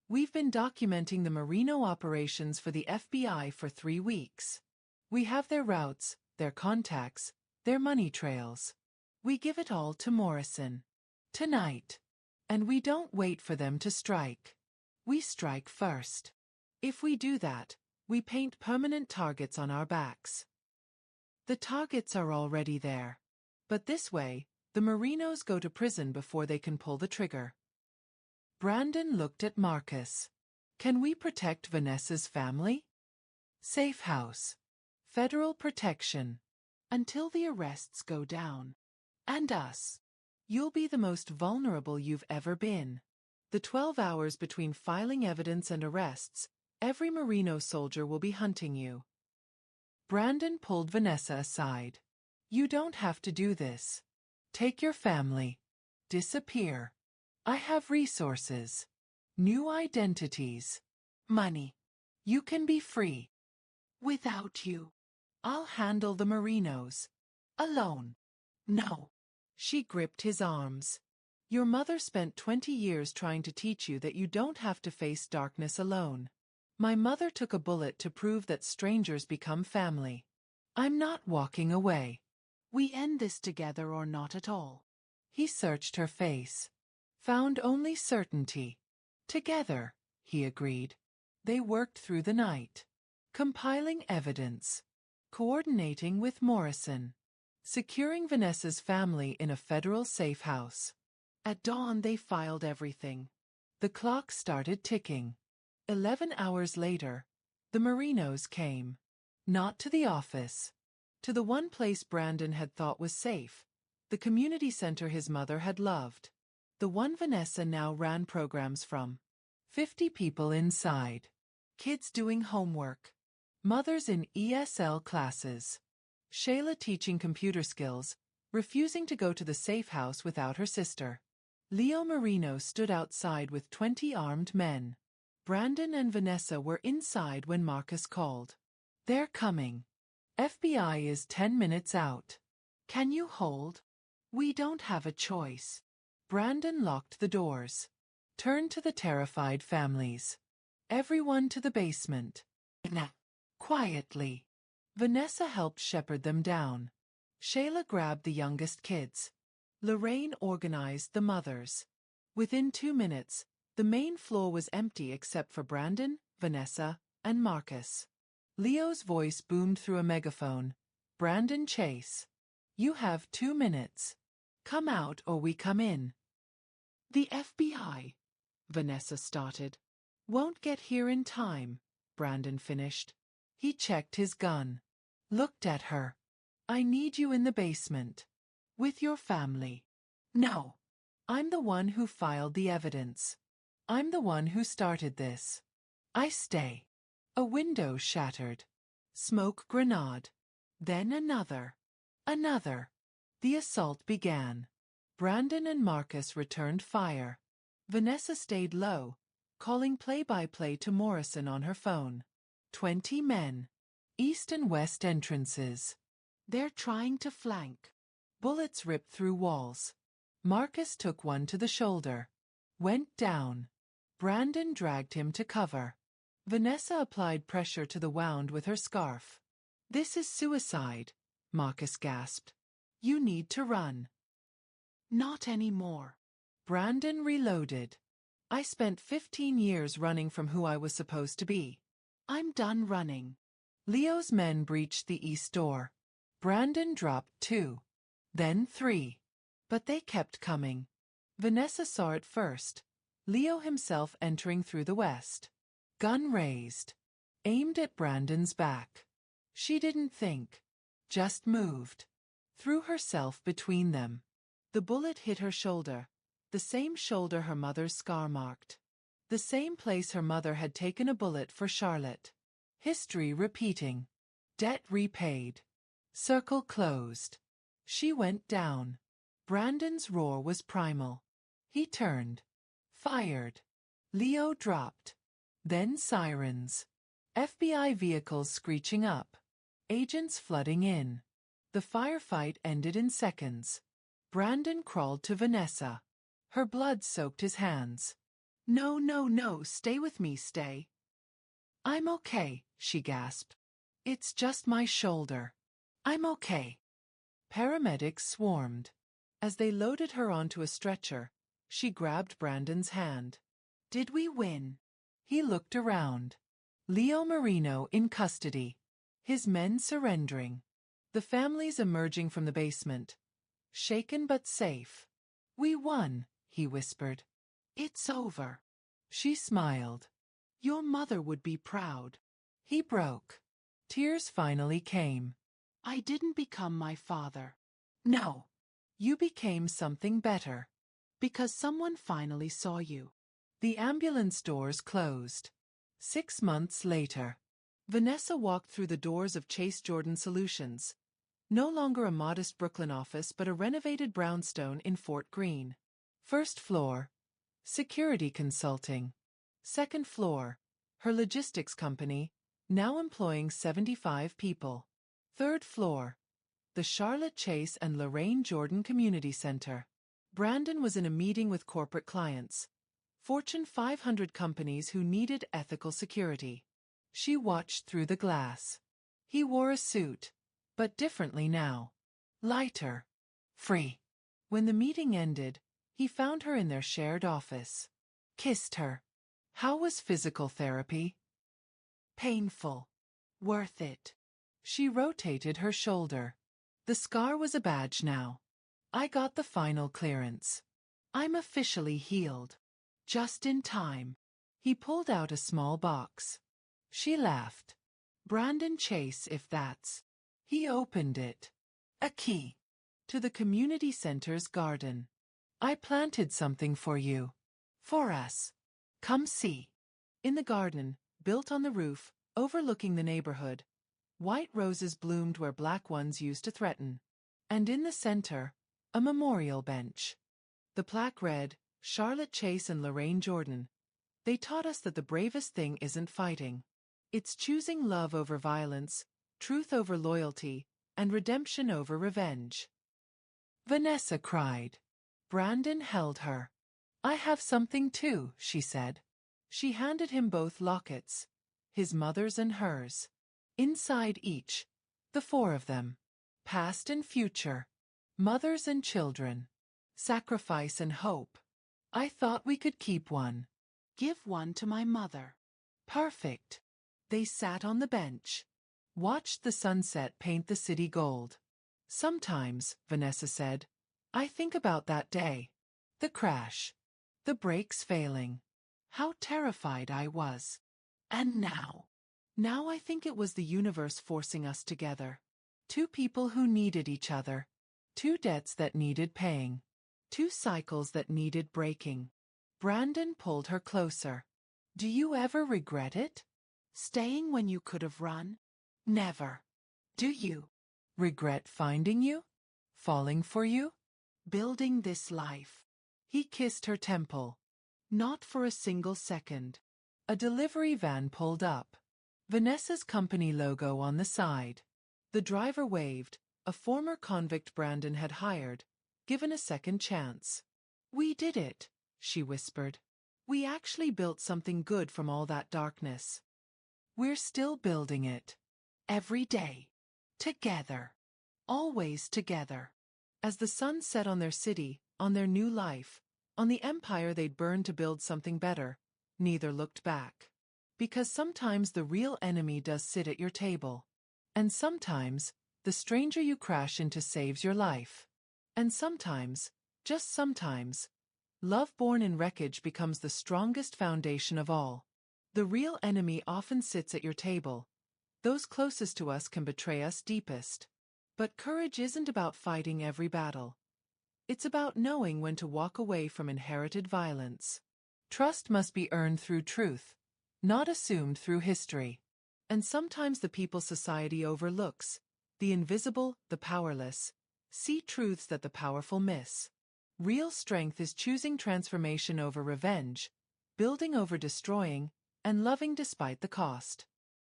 We've been documenting the Marino operations for the FBI for 3 weeks. We have their routes, their contacts, their money trails. We give it all to Morrison. Tonight. And we don't wait for them to strike. We strike first. If we do that, we paint permanent targets on our backs. The targets are already there. But this way, the Marinos go to prison before they can pull the trigger. Brandon looked at Marcus. Can we protect Vanessa's family? Safe house. Federal protection. Until the arrests go down. And us. You'll be the most vulnerable you've ever been. The 12 hours between filing evidence and arrests, every Marino soldier will be hunting you. Brandon pulled Vanessa aside. You don't have to do this. Take your family. Disappear. I have resources. New identities. Money. You can be free. Without you. I'll handle the Marinos. Alone. No. She gripped his arms. Your mother spent 20 years trying to teach you that you don't have to face darkness alone. My mother took a bullet to prove that strangers become family. I'm not walking away. We end this together or not at all. He searched her face. Found only certainty. Together, he agreed. They worked through the night. Compiling evidence. Coordinating with Morrison. Securing Vanessa's family in a federal safe house. At dawn they filed everything. The clock started ticking. 11 hours later, the Marinos came. Not to the office. To the one place Brandon had thought was safe. The community center his mother had loved. The one Vanessa now ran programs from. 50 people inside. Kids doing homework. Mothers in ESL classes. Shayla teaching computer skills, refusing to go to the safe house without her sister. Leo Marino stood outside with 20 armed men. Brandon and Vanessa were inside when Marcus called. They're coming. FBI is 10 minutes out. Can you hold? We don't have a choice. Brandon locked the doors. Turned to the terrified families. Everyone to the basement. Quietly. Vanessa helped shepherd them down. Shayla grabbed the youngest kids. Lorraine organized the mothers. Within 2 minutes, the main floor was empty except for Brandon, Vanessa, and Marcus. Leo's voice boomed through a megaphone. Brandon Chase. You have 2 minutes. Come out or we come in. The FBI. Vanessa started. Won't get here in time, Brandon finished. He checked his gun. Looked at her. I need you in the basement. With your family. No. I'm the one who filed the evidence. I'm the one who started this. I stay. A window shattered. Smoke grenade. Then another. Another. The assault began. Brandon and Marcus returned fire. Vanessa stayed low, calling play-by-play to Morrison on her phone. 20 men. East and west entrances. They're trying to flank. Bullets ripped through walls. Marcus took one to the shoulder. Went down. Brandon dragged him to cover. Vanessa applied pressure to the wound with her scarf. This is suicide, Marcus gasped. You need to run. Not anymore. Brandon reloaded. I spent 15 years running from who I was supposed to be. I'm done running. Leo's men breached the east door. Brandon dropped 2. Then 3. But they kept coming. Vanessa saw it first. Leo himself entering through the west. Gun raised. Aimed at Brandon's back. She didn't think. Just moved. Threw herself between them. The bullet hit her shoulder. The same shoulder her mother's scar marked. The same place her mother had taken a bullet for Charlotte. History repeating. Debt repaid. Circle closed. She went down. Brandon's roar was primal. He turned. Fired. Leo dropped. Then sirens. FBI vehicles screeching up. Agents flooding in. The firefight ended in seconds. Brandon crawled to Vanessa. Her blood soaked his hands. No, no, no, stay with me, stay. I'm okay, she gasped. It's just my shoulder. I'm okay. Paramedics swarmed. As they loaded her onto a stretcher, she grabbed Brandon's hand. Did we win? He looked around. Leo Marino in custody. His men surrendering. The families emerging from the basement. Shaken but safe. We won, he whispered. It's over. She smiled. Your mother would be proud. He broke. Tears finally came. I didn't become my father. No. You became something better. Because someone finally saw you. The ambulance doors closed. 6 months later. Vanessa walked through the doors of Chase Jordan Solutions. No longer a modest Brooklyn office but a renovated brownstone in Fort Greene. First floor. Security consulting. Second floor. Her logistics company, now employing 75 people. Third floor. The Charlotte Chase and Lorraine Jordan Community Center. Brandon was in a meeting with corporate clients. Fortune 500 companies who needed ethical security. She watched through the glass. He wore a suit, but differently now. Lighter. Free. When the meeting ended, he found her in their shared office. Kissed her. How was physical therapy? Painful. Worth it. She rotated her shoulder. The scar was a badge now. I got the final clearance. I'm officially healed. Just in time. He pulled out a small box. She laughed. Brandon Chase, if that's. He opened it. A key. To the community center's garden. I planted something for you. For us. Come see. In the garden, built on the roof, overlooking the neighborhood, white roses bloomed where black ones used to threaten. And in the center, a memorial bench. The plaque read, Charlotte Chase and Lorraine Jordan. They taught us that the bravest thing isn't fighting. It's choosing love over violence, truth over loyalty, and redemption over revenge. Vanessa cried. Brandon held her. I have something too, she said. She handed him both lockets, his mother's and hers. Inside each, the 4 of them. Past and future. Mothers and children. Sacrifice and hope. I thought we could keep one. Give one to my mother. Perfect. They sat on the bench. Watched the sunset paint the city gold. Sometimes, Vanessa said, I think about that day. The crash. The brakes failing. How terrified I was. And now I think it was the universe forcing us together. Two people who needed each other. Two debts that needed paying. Two cycles that needed breaking. Brandon pulled her closer. Do you ever regret it? Staying when you could have run? Never. Do you? Regret finding you? Falling for you? Building this life? He kissed her temple. Not for a single second. A delivery van pulled up. Vanessa's company logo on the side. The driver waved, a former convict Brandon had hired, given a second chance. We did it, she whispered. We actually built something good from all that darkness. We're still building it. Every day. Together. Always together. As the sun set on their city, on their new life, on the empire they'd burned to build something better, neither looked back. Because sometimes the real enemy does sit at your table. And sometimes, the stranger you crash into saves your life. And sometimes, just sometimes, love born in wreckage becomes the strongest foundation of all. The real enemy often sits at your table. Those closest to us can betray us deepest. But courage isn't about fighting every battle. It's about knowing when to walk away from inherited violence. Trust must be earned through truth, not assumed through history. And sometimes the people society overlooks, the invisible, the powerless, see truths that the powerful miss. Real strength is choosing transformation over revenge, building over destroying, and loving despite the cost.